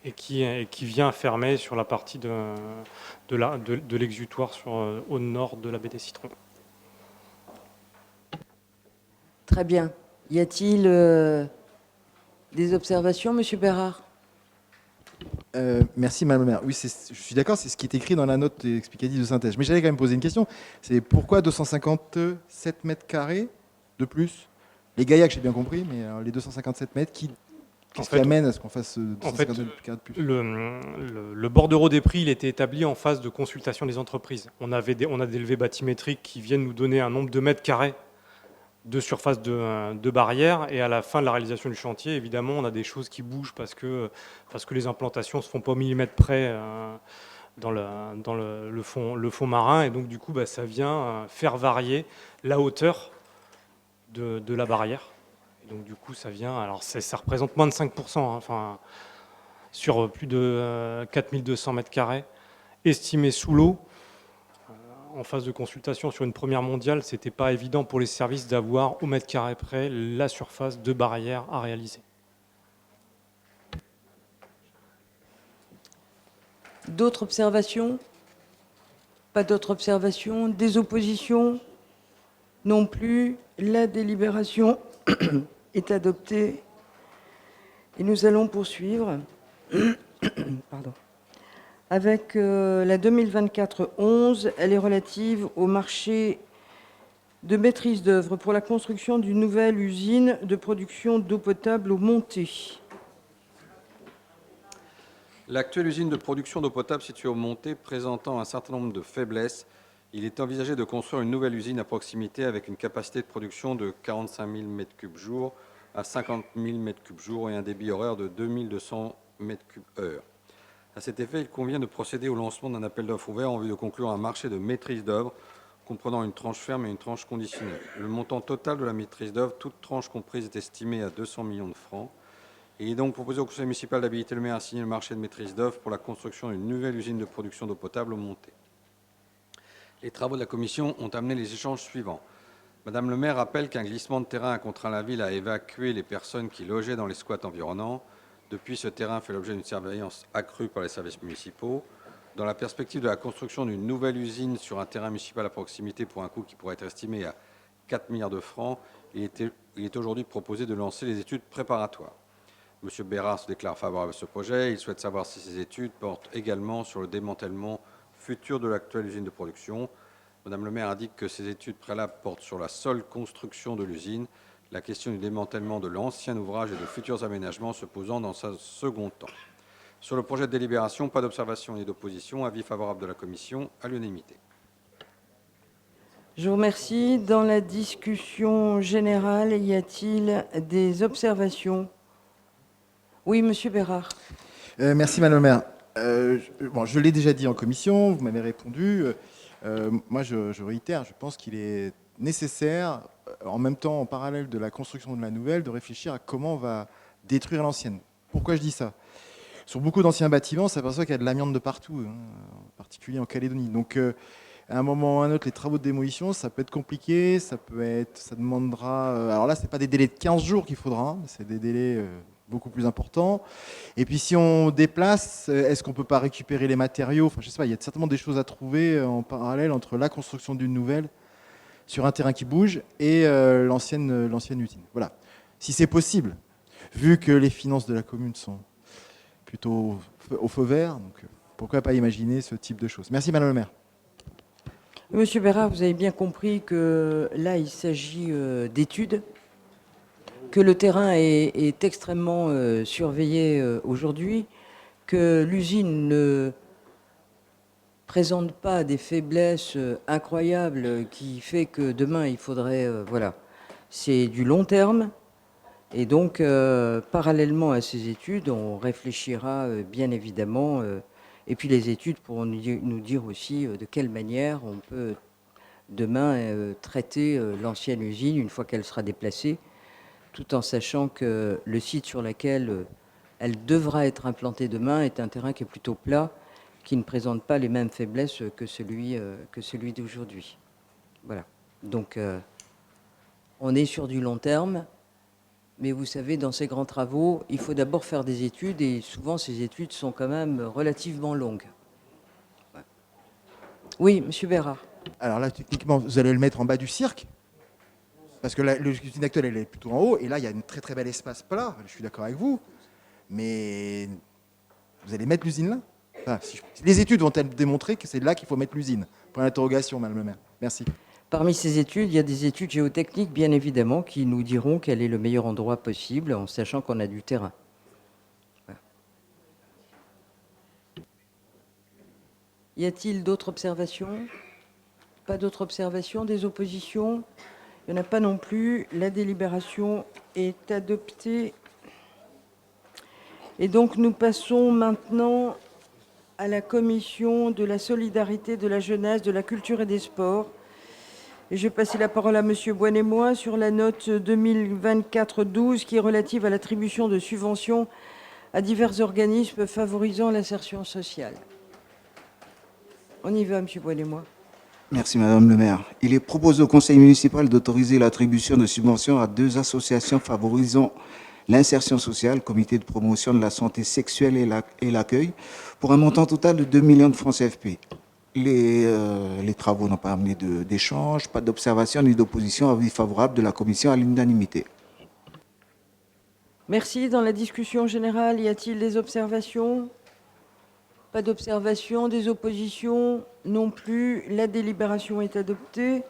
et qui vient fermer sur la partie de l'exutoire au nord de la baie des Citrons. Très bien. Y a-t-il des observations, Monsieur Bérard? Merci, Madame la maire. Oui, je suis d'accord, c'est ce qui est écrit dans la note explicative de synthèse. Mais j'allais quand même poser une question. C'est pourquoi 257 m² de plus? Les gaillacs, j'ai bien compris, mais alors, les 257 mètres, qu'est-ce qui amène à ce qu'on fasse 257 m² de plus? Le bordereau des prix, il était établi en phase de consultation des entreprises. On a des levées bathymétriques qui viennent nous donner un nombre de mètres carrés de surface de barrière, et à la fin de la réalisation du chantier, évidemment, on a des choses qui bougent parce que les implantations ne se font pas au millimètre près dans le fond marin, et donc du coup, ça vient faire varier la hauteur de la barrière. Et donc du coup, ça vient, alors ça représente moins de 5%, hein, enfin, sur plus de 4200 m², estimé sous l'eau. En phase de consultation sur une première mondiale, ce n'était pas évident pour les services d'avoir au mètre carré près la surface de barrière à réaliser. D'autres observations? Pas d'autres observations? Des oppositions? Non plus. La délibération est adoptée. Et nous allons poursuivre. Pardon. Avec la 2024-11, elle est relative au marché de maîtrise d'œuvre pour la construction d'une nouvelle usine de production d'eau potable au Monté. L'actuelle usine de production d'eau potable située au Monté présentant un certain nombre de faiblesses, il est envisagé de construire une nouvelle usine à proximité avec une capacité de production de 45 000 m³ jour à 50 000 m³ jour et un débit horaire de 2200 m³/heure. À cet effet, il convient de procéder au lancement d'un appel d'offres ouvert en vue de conclure un marché de maîtrise d'œuvre comprenant une tranche ferme et une tranche conditionnelle. Le montant total de la maîtrise d'œuvre, toute tranche comprise, est estimé à 200 millions de francs. Il est donc proposé au conseil municipal d'habiliter le maire à signer le marché de maîtrise d'œuvre pour la construction d'une nouvelle usine de production d'eau potable au Monté. Les travaux de la commission ont amené les échanges suivants. Madame le maire rappelle qu'un glissement de terrain a contraint la ville à évacuer les personnes qui logeaient dans les squats environnants. Depuis, ce terrain fait l'objet d'une surveillance accrue par les services municipaux. Dans la perspective de la construction d'une nouvelle usine sur un terrain municipal à proximité pour un coût qui pourrait être estimé à 4 milliards de francs, il est aujourd'hui proposé de lancer les études préparatoires. M. Bérard se déclare favorable à ce projet. Il souhaite savoir si ces études portent également sur le démantèlement futur de l'actuelle usine de production. Madame le maire indique que ces études préalables portent sur la seule construction de l'usine, la question du démantèlement de l'ancien ouvrage et de futurs aménagements se posant dans un second temps. Sur le projet de délibération, pas d'observation ni d'opposition. Avis favorable de la commission à l'unanimité. Je vous remercie. Dans la discussion générale, y a-t-il des observations? Oui, Monsieur Bérard. Merci, Madame le maire. Je l'ai déjà dit en commission, vous m'avez répondu. Moi, je réitère, je pense qu'il est nécessaire, en même temps, en parallèle de la construction de la nouvelle, de réfléchir à comment on va détruire l'ancienne. Pourquoi je dis ça? Sur beaucoup d'anciens bâtiments, on s'aperçoit qu'il y a de l'amiante de partout, en particulier en Calédonie. Donc, à un moment ou à un autre, les travaux de démolition, ça peut être compliqué, ça demandera... alors là, ce n'est pas des délais de 15 jours qu'il faudra, c'est des délais beaucoup plus importants. Et puis, si on déplace, est-ce qu'on ne peut pas récupérer les matériaux? Enfin, je ne sais pas, il y a certainement des choses à trouver en parallèle entre la construction d'une nouvelle sur un terrain qui bouge et l'ancienne usine. Voilà. Si c'est possible, vu que les finances de la commune sont plutôt au feu vert, donc pourquoi pas imaginer ce type de choses. Merci, Madame le maire. Monsieur Bérard, vous avez bien compris que là, il s'agit d'études, que le terrain est extrêmement surveillé aujourd'hui, que l'usine ne présente pas des faiblesses incroyables qui fait que demain, il faudrait... voilà, c'est du long terme. Et donc, parallèlement à ces études, on réfléchira bien évidemment, et puis les études pourront nous dire aussi de quelle manière on peut demain traiter l'ancienne usine une fois qu'elle sera déplacée, tout en sachant que le site sur lequel elle devra être implantée demain est un terrain qui est plutôt plat, qui ne présente pas les mêmes faiblesses que celui d'aujourd'hui. Voilà. Donc, on est sur du long terme. Mais vous savez, dans ces grands travaux, il faut d'abord faire des études, et souvent ces études sont quand même relativement longues. Ouais. Oui, Monsieur Bérard. Alors là, techniquement, vous allez le mettre en bas du cirque, parce que l'usine actuelle, elle est plutôt en haut, et là, il y a un très très bel espace plat, je suis d'accord avec vous, mais vous allez mettre l'usine là? Enfin, les études vont-elles démontrer que c'est là qu'il faut mettre l'usine? Point d'interrogation, Madame le maire. Merci. Parmi ces études, il y a des études géotechniques, bien évidemment, qui nous diront quel est le meilleur endroit possible, en sachant qu'on a du terrain. Voilà. Y a-t-il d'autres observations? Pas d'autres observations? Des oppositions? Il n'y en a pas non plus. La délibération est adoptée. Et donc, nous passons maintenant à la commission de la solidarité, de la jeunesse, de la culture et des sports. Et je vais passer la parole à Monsieur Boinemois sur la note 2024-12 qui est relative à l'attribution de subventions à divers organismes favorisant l'insertion sociale. On y va, Monsieur Boinemois. Merci, Madame le maire. Il est proposé au conseil municipal d'autoriser l'attribution de subventions à 2 associations favorisant l'insertion sociale, comité de promotion de la santé sexuelle et l'accueil, pour un montant total de 2 millions de francs CFP. Les travaux n'ont pas amené d'échange, pas d'observation ni d'opposition, avis favorable de la commission à l'unanimité. Merci. Dans la discussion générale, y a-t-il des observations? Pas d'observation, des oppositions non plus. La délibération est adoptée.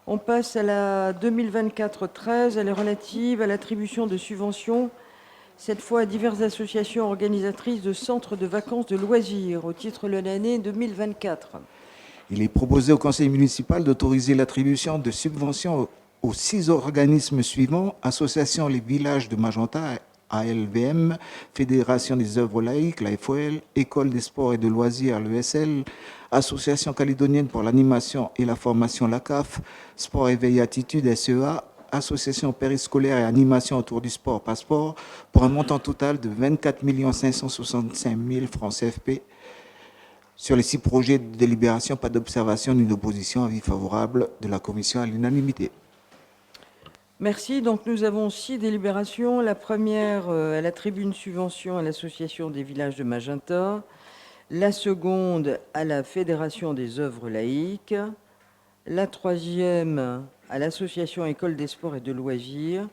On passe à la 2024-13, elle est relative à l'attribution de subventions, cette fois à diverses associations organisatrices de centres de vacances de loisirs, au titre de l'année 2024. Il est proposé au conseil municipal d'autoriser l'attribution de subventions aux 6 organismes suivants: Association Les Villages de Magenta, ALVM, Fédération des œuvres laïques, la FOL, École des sports et de loisirs, l'ESL, Association calédonienne pour l'animation et la formation, la CAF, Sport Éveil Attitude, SEA, Association périscolaire et animation autour du sport, Passeport, pour un montant total de 24 565 000 francs CFP. Sur les 6 projets de délibération, pas d'observation ni d'opposition, avis favorable de la commission à l'unanimité. Merci. Donc nous avons 6 délibérations. La première, elle attribue une subvention à l'Association des villages de Magenta. La seconde, à la Fédération des œuvres laïques. La troisième, à l'Association École des sports et de loisirs.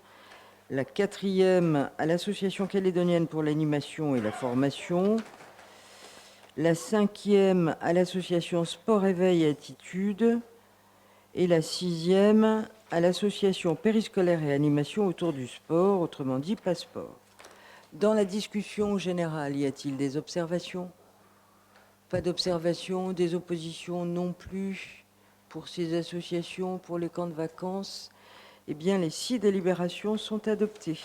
La quatrième, à l'Association calédonienne pour l'animation et la formation. La cinquième, à l'Association Sport Éveil et Attitude. Et la 6e, à l'association périscolaire et animation autour du sport, autrement dit Passeport. Dans la discussion générale, y a-t-il des observations? Pas d'observations, des oppositions non plus pour ces associations, pour les camps de vacances. Eh bien, les 6 délibérations sont adoptées.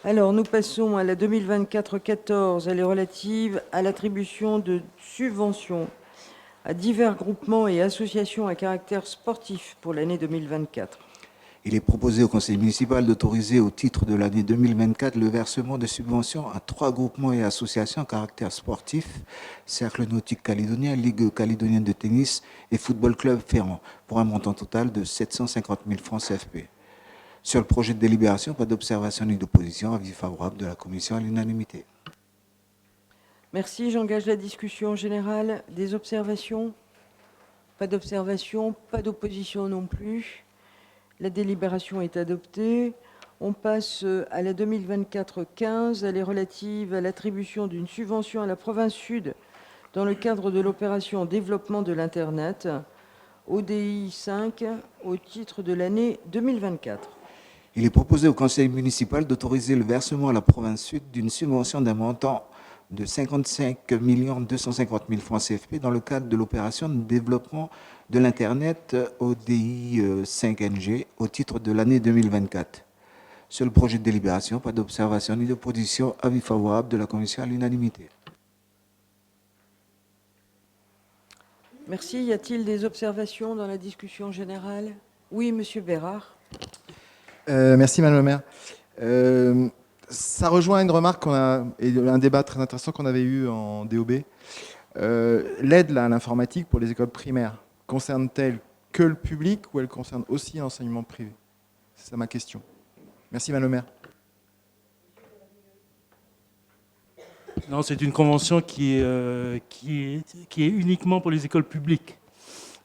Alors, nous passons à la 2024-14. Elle est relative à l'attribution de subventions à divers groupements et associations à caractère sportif pour l'année 2024. Il est proposé au Conseil municipal d'autoriser au titre de l'année 2024 le versement de subventions à 3 groupements et associations à caractère sportif, Cercle nautique calédonien, Ligue calédonienne de tennis et Football Club Ferrand, pour un montant total de 750 000 francs CFP. Sur le projet de délibération, pas d'observation ni d'opposition, avis favorable de la Commission à l'unanimité. Merci, j'engage la discussion générale. Des observations? Pas d'observation, pas d'opposition non plus. La délibération est adoptée. On passe à la 2024-15. Elle est relative à l'attribution d'une subvention à la province Sud dans le cadre de l'opération développement de l'Internet, ODI 5, au titre de l'année 2024. Il est proposé au Conseil municipal d'autoriser le versement à la province Sud d'une subvention d'un montant de 55 250 000 francs CFP dans le cadre de l'opération de développement de l'Internet ODI 5NG au titre de l'année 2024. Sur le projet de délibération, pas d'observation ni d'opposition, avis favorable de la Commission à l'unanimité. Merci. Y a-t-il des observations dans la discussion générale? Oui, Monsieur Bérard. Merci, Madame le maire. Ça rejoint une remarque et un débat très intéressant qu'on avait eu en DOB. L'aide à l'informatique pour les écoles primaires concerne-t-elle que le public ou elle concerne aussi l'enseignement privé? C'est ça ma question. Merci, Madame le maire. Non, c'est une convention qui est uniquement pour les écoles publiques.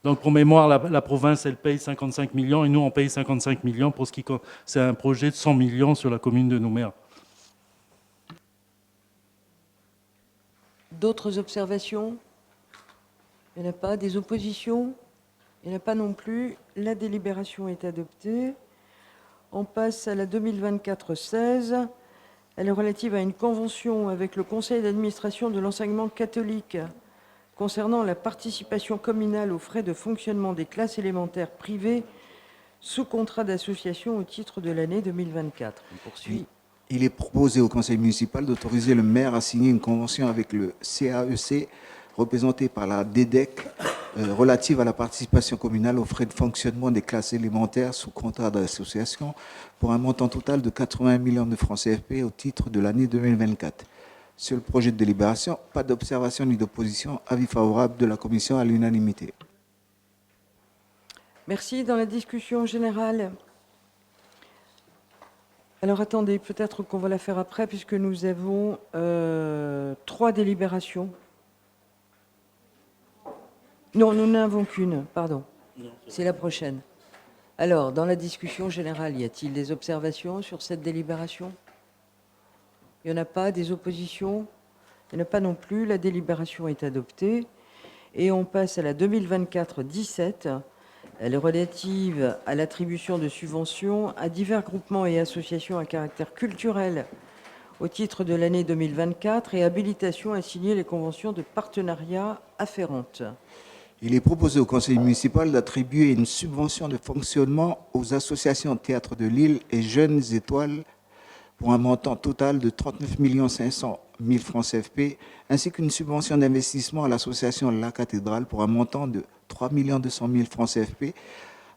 Donc, pour mémoire, la province, elle paye 55 millions et nous, on paye 55 millions pour c'est un projet de 100 millions sur la commune de Nouméa. D'autres observations? Il n'y en a pas. Des oppositions? Il n'y en a pas non plus. La délibération est adoptée. On passe à la 2024-16. Elle est relative à une convention avec le Conseil d'administration de l'enseignement catholique concernant la participation communale aux frais de fonctionnement des classes élémentaires privées sous contrat d'association au titre de l'année 2024. On poursuit. Il est proposé au Conseil municipal d'autoriser le maire à signer une convention avec le CAEC, représenté par la DEDEC, relative à la participation communale aux frais de fonctionnement des classes élémentaires sous contrat d'association pour un montant total de 80 millions de francs CFP au titre de l'année 2024. Sur le projet de délibération, pas d'observation ni d'opposition, avis favorable de la Commission à l'unanimité. Merci. Dans la discussion générale. Alors attendez, peut-être qu'on va la faire après puisque nous avons 3 délibérations. Non, nous n'avons qu'une, pardon. C'est la prochaine. Alors, dans la discussion générale, y a-t-il des observations sur cette délibération? Il n'y en a pas. Des oppositions? Il n'y en a pas non plus. La délibération est adoptée. Et on passe à la 2024-17. Elle est relative à l'attribution de subventions à divers groupements et associations à caractère culturel au titre de l'année 2024 et habilitation à signer les conventions de partenariat afférentes. Il est proposé au Conseil municipal d'attribuer une subvention de fonctionnement aux associations Théâtre de Lille et Jeunes Étoiles pour un montant total de 39 500 000 francs CFP, ainsi qu'une subvention d'investissement à l'association La Cathédrale pour un montant de 3 200 000 francs CFP.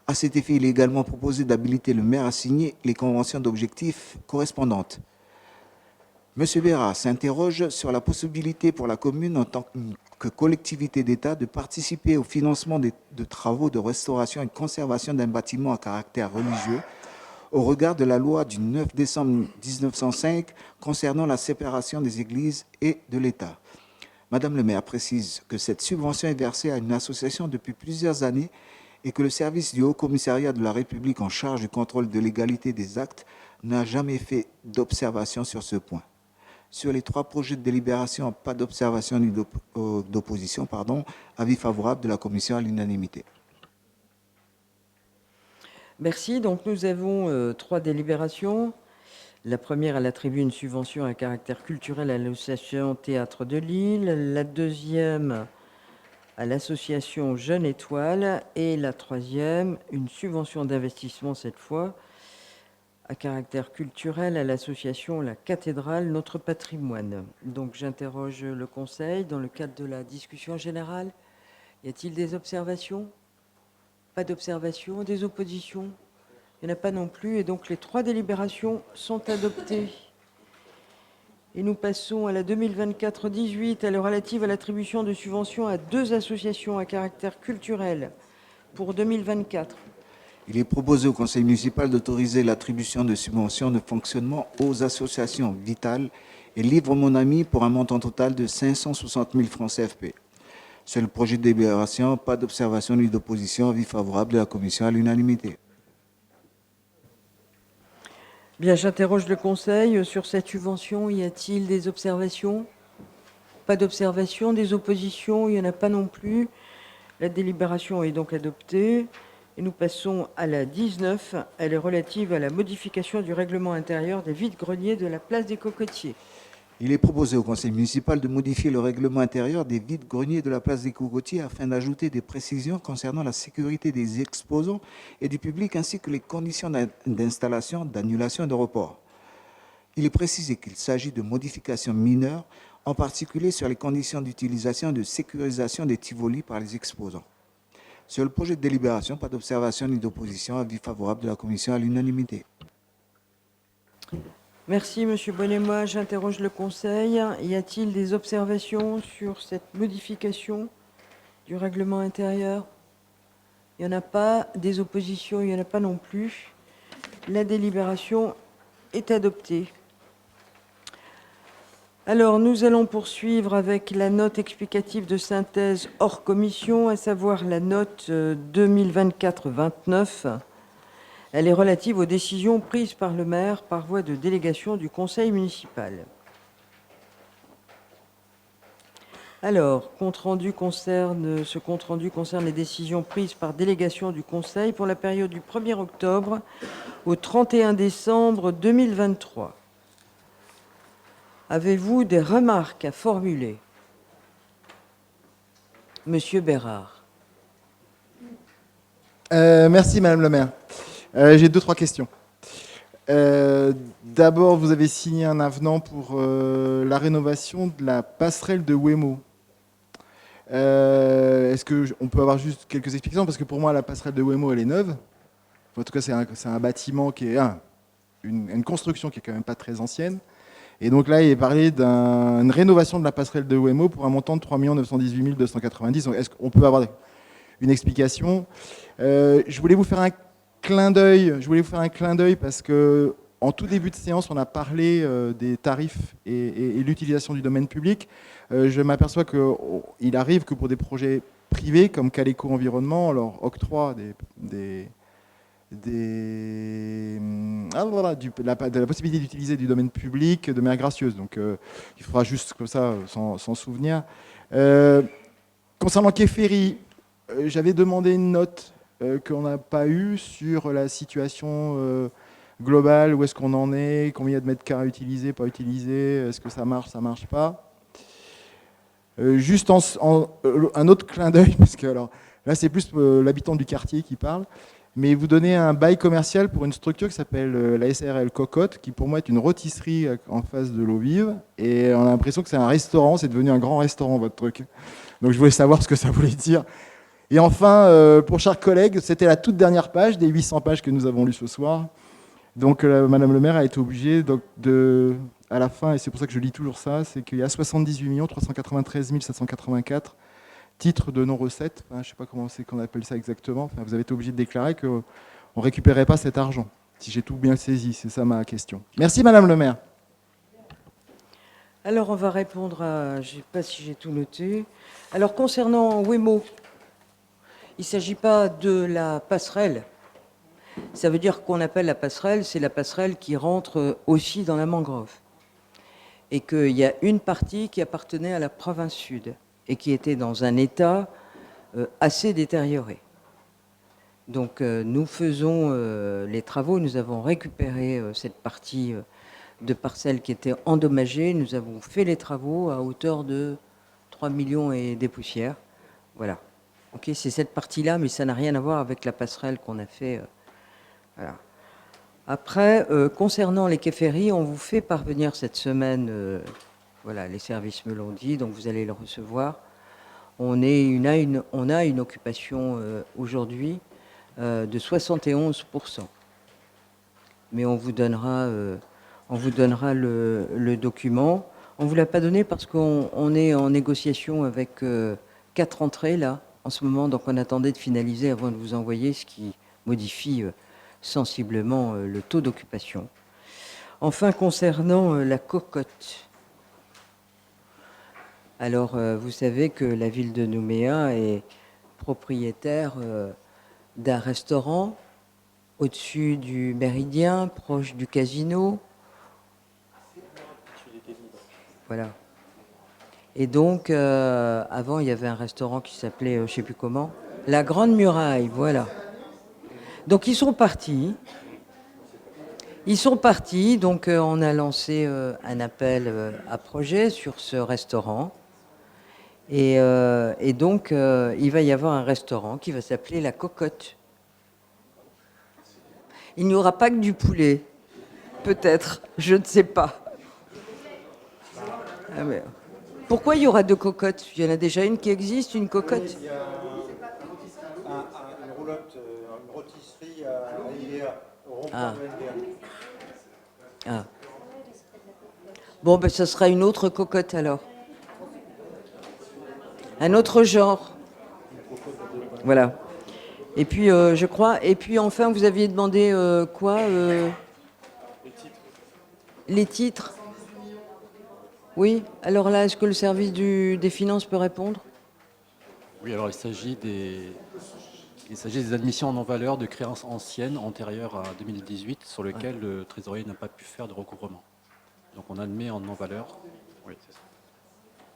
À cet effet, il est également proposé d'habiliter le maire à signer les conventions d'objectifs correspondantes. M. Béra s'interroge sur la possibilité pour la commune, en tant que collectivité d'État, de participer au financement de travaux de restauration et de conservation d'un bâtiment à caractère religieux au regard de la loi du 9 décembre 1905 concernant la séparation des églises et de l'État. Madame le maire précise que cette subvention est versée à une association depuis plusieurs années et que le service du Haut-Commissariat de la République en charge du contrôle de légalité des actes n'a jamais fait d'observation sur ce point. Sur les 3 projets de délibération, pas d'observation ni d'opposition, avis favorable de la Commission à l'unanimité. Merci. Donc nous avons 3 délibérations. La première, elle attribue une subvention à caractère culturel à l'association Théâtre de Lille. La deuxième, à l'association Jeune Étoile. Et la troisième, une subvention d'investissement cette fois, à caractère culturel à l'association La Cathédrale Notre Patrimoine. Donc j'interroge le Conseil dans le cadre de la discussion générale. Y a-t-il des observations? Pas d'observations? Des oppositions? Il n'y en a pas non plus, et donc les 3 délibérations sont adoptées. Et nous passons à la 2024-18, elle est relative à l'attribution de subventions à 2 associations à caractère culturel pour 2024. Il est proposé au Conseil municipal d'autoriser l'attribution de subventions de fonctionnement aux associations Vital et Livre Mon Ami pour un montant total de 560 000 francs CFP. Sur le projet de délibération, pas d'observation ni d'opposition, avis favorable de la Commission à l'unanimité. Bien, j'interroge le Conseil sur cette subvention. Y a-t-il des observations? Pas d'observations, des oppositions? Il n'y en a pas non plus. La délibération est donc adoptée. Et nous passons à la 19. Elle est relative à la modification du règlement intérieur des vides-greniers de la place des Cocotiers. Il est proposé au Conseil municipal de modifier le règlement intérieur des vides-greniers de la place des Cocotiers afin d'ajouter des précisions concernant la sécurité des exposants et du public ainsi que les conditions d'installation, d'annulation et de report. Il est précisé qu'il s'agit de modifications mineures, en particulier sur les conditions d'utilisation et de sécurisation des Tivoli par les exposants. Sur le projet de délibération, pas d'observation ni d'opposition, avis favorable de la Commission à l'unanimité. Merci, Monsieur Bonnet-Moi. J'interroge le Conseil. Y a-t-il des observations sur cette modification du règlement intérieur? Il n'y en a pas. Des oppositions? Il n'y en a pas non plus. La délibération est adoptée. Alors, nous allons poursuivre avec la note explicative de synthèse hors commission, à savoir la note 2024-29. Elle est relative aux décisions prises par le maire par voie de délégation du conseil municipal. Alors, ce compte-rendu concerne les décisions prises par délégation du conseil pour la période du 1er octobre au 31 décembre 2023. Avez-vous des remarques à formuler? Monsieur Bérard. Merci, Madame le maire. J'ai 2-3 questions. D'abord, vous avez signé un avenant pour la rénovation de la passerelle de Ouémo. Est-ce qu'on peut avoir juste quelques explications? Parce que pour moi, la passerelle de Ouémo, elle est neuve. En tout cas, c'est un bâtiment qui est une construction qui est quand même pas très ancienne. Et donc là, il est parlé d'une rénovation de la passerelle de Ouémo pour un montant de 3 918 290. Donc, est-ce qu'on peut avoir une explication? Je voulais vous faire un clin d'œil parce que en tout début de séance, on a parlé des tarifs et l'utilisation du domaine public. Je m'aperçois qu'il arrive que pour des projets privés comme Caleco Environnement, on leur octroie de la possibilité d'utiliser du domaine public de manière gracieuse. Donc il faudra juste comme ça s'en souvenir. Concernant Quai Ferry, j'avais demandé une note qu'on n'a pas eue sur la situation globale, où est-ce qu'on en est, combien il y a de mètres carrés utilisés, pas utilisés, est-ce que ça marche pas. Juste un autre clin d'œil, parce que alors, là c'est plus l'habitant du quartier qui parle, mais vous donnez un bail commercial pour une structure qui s'appelle la SARL Cocotte, qui pour moi est une rôtisserie en face de l'eau vive, et on a l'impression que c'est un restaurant, c'est devenu un grand restaurant votre truc. Donc je voulais savoir ce que ça voulait dire. Et enfin, pour chers collègues, c'était la toute dernière page des 800 pages que nous avons lues ce soir. Donc Madame le maire a été obligée à la fin, et c'est pour ça que je lis toujours ça, c'est qu'il y a 78 393 784 titres de non-recettes. Enfin, je ne sais pas comment c'est qu'on appelle ça exactement. Enfin, vous avez été obligé de déclarer qu'on ne récupérait pas cet argent, si j'ai tout bien saisi. C'est ça ma question. Merci Madame le maire. Alors on va répondre à... Je ne sais pas si j'ai tout noté. Alors concernant Ouémo, il ne s'agit pas de la passerelle. Ça veut dire qu'on appelle la passerelle, c'est la passerelle qui rentre aussi dans la mangrove. Et qu'il y a une partie qui appartenait à la province sud et qui était dans un état assez détérioré. Donc nous faisons les travaux, nous avons récupéré cette partie de parcelles qui était endommagée, nous avons fait les travaux à hauteur de 3 millions et des poussières. Voilà. Ok, c'est cette partie-là, mais ça n'a rien à voir avec la passerelle qu'on a fait. Voilà. Après, concernant les quais ferries, on vous fait parvenir cette semaine, voilà, les services me l'ont dit, donc vous allez le recevoir. On a une occupation aujourd'hui de 71%. Mais on vous donnera le document. On ne vous l'a pas donné parce qu'on est en négociation avec 4 entrées là, en ce moment, donc on attendait de finaliser avant de vous envoyer, ce qui modifie sensiblement le taux d'occupation. Enfin, concernant la cocotte, alors vous savez que la ville de Nouméa est propriétaire d'un restaurant au-dessus du Méridien, proche du casino. Voilà. Et donc, avant, il y avait un restaurant qui s'appelait, je ne sais plus comment, La Grande Muraille, voilà. Donc, ils sont partis. Donc on a lancé un appel à projet sur ce restaurant. Et donc, il va y avoir un restaurant qui va s'appeler La Cocotte. Il n'y aura pas que du poulet, peut-être, je ne sais pas. Ah, mais pourquoi il y aura 2 cocottes? Il y en a déjà une qui existe, une cocotte. Il y a une roulotte, une rôtisserie à Iléa, au rond-point de NDA. Ah. Bon, ben, ce sera une autre cocotte alors. Un autre genre. Voilà. Et puis, je crois. Et puis, enfin, vous aviez demandé quoi Les titres. Oui. Alors là, est-ce que le service des finances peut répondre? Oui, alors il s'agit des admissions en non-valeur de créances anciennes antérieures à 2018 sur lesquelles le trésorier n'a pas pu faire de recouvrement. Donc on admet en non-valeur. Oui, c'est ça.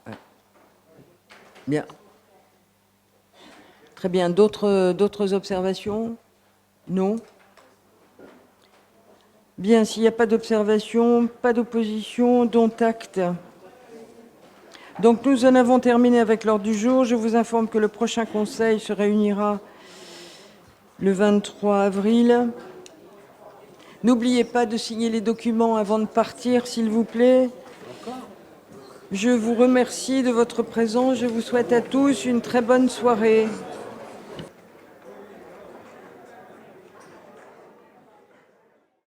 Ouais. Bien. Très bien. D'autres observations? Non? Bien, s'il n'y a pas d'observation, pas d'opposition, dont acte. Donc nous en avons terminé avec l'ordre du jour. Je vous informe que le prochain conseil se réunira le 23 avril. N'oubliez pas de signer les documents avant de partir, s'il vous plaît. Je vous remercie de votre présence. Je vous souhaite à tous une très bonne soirée.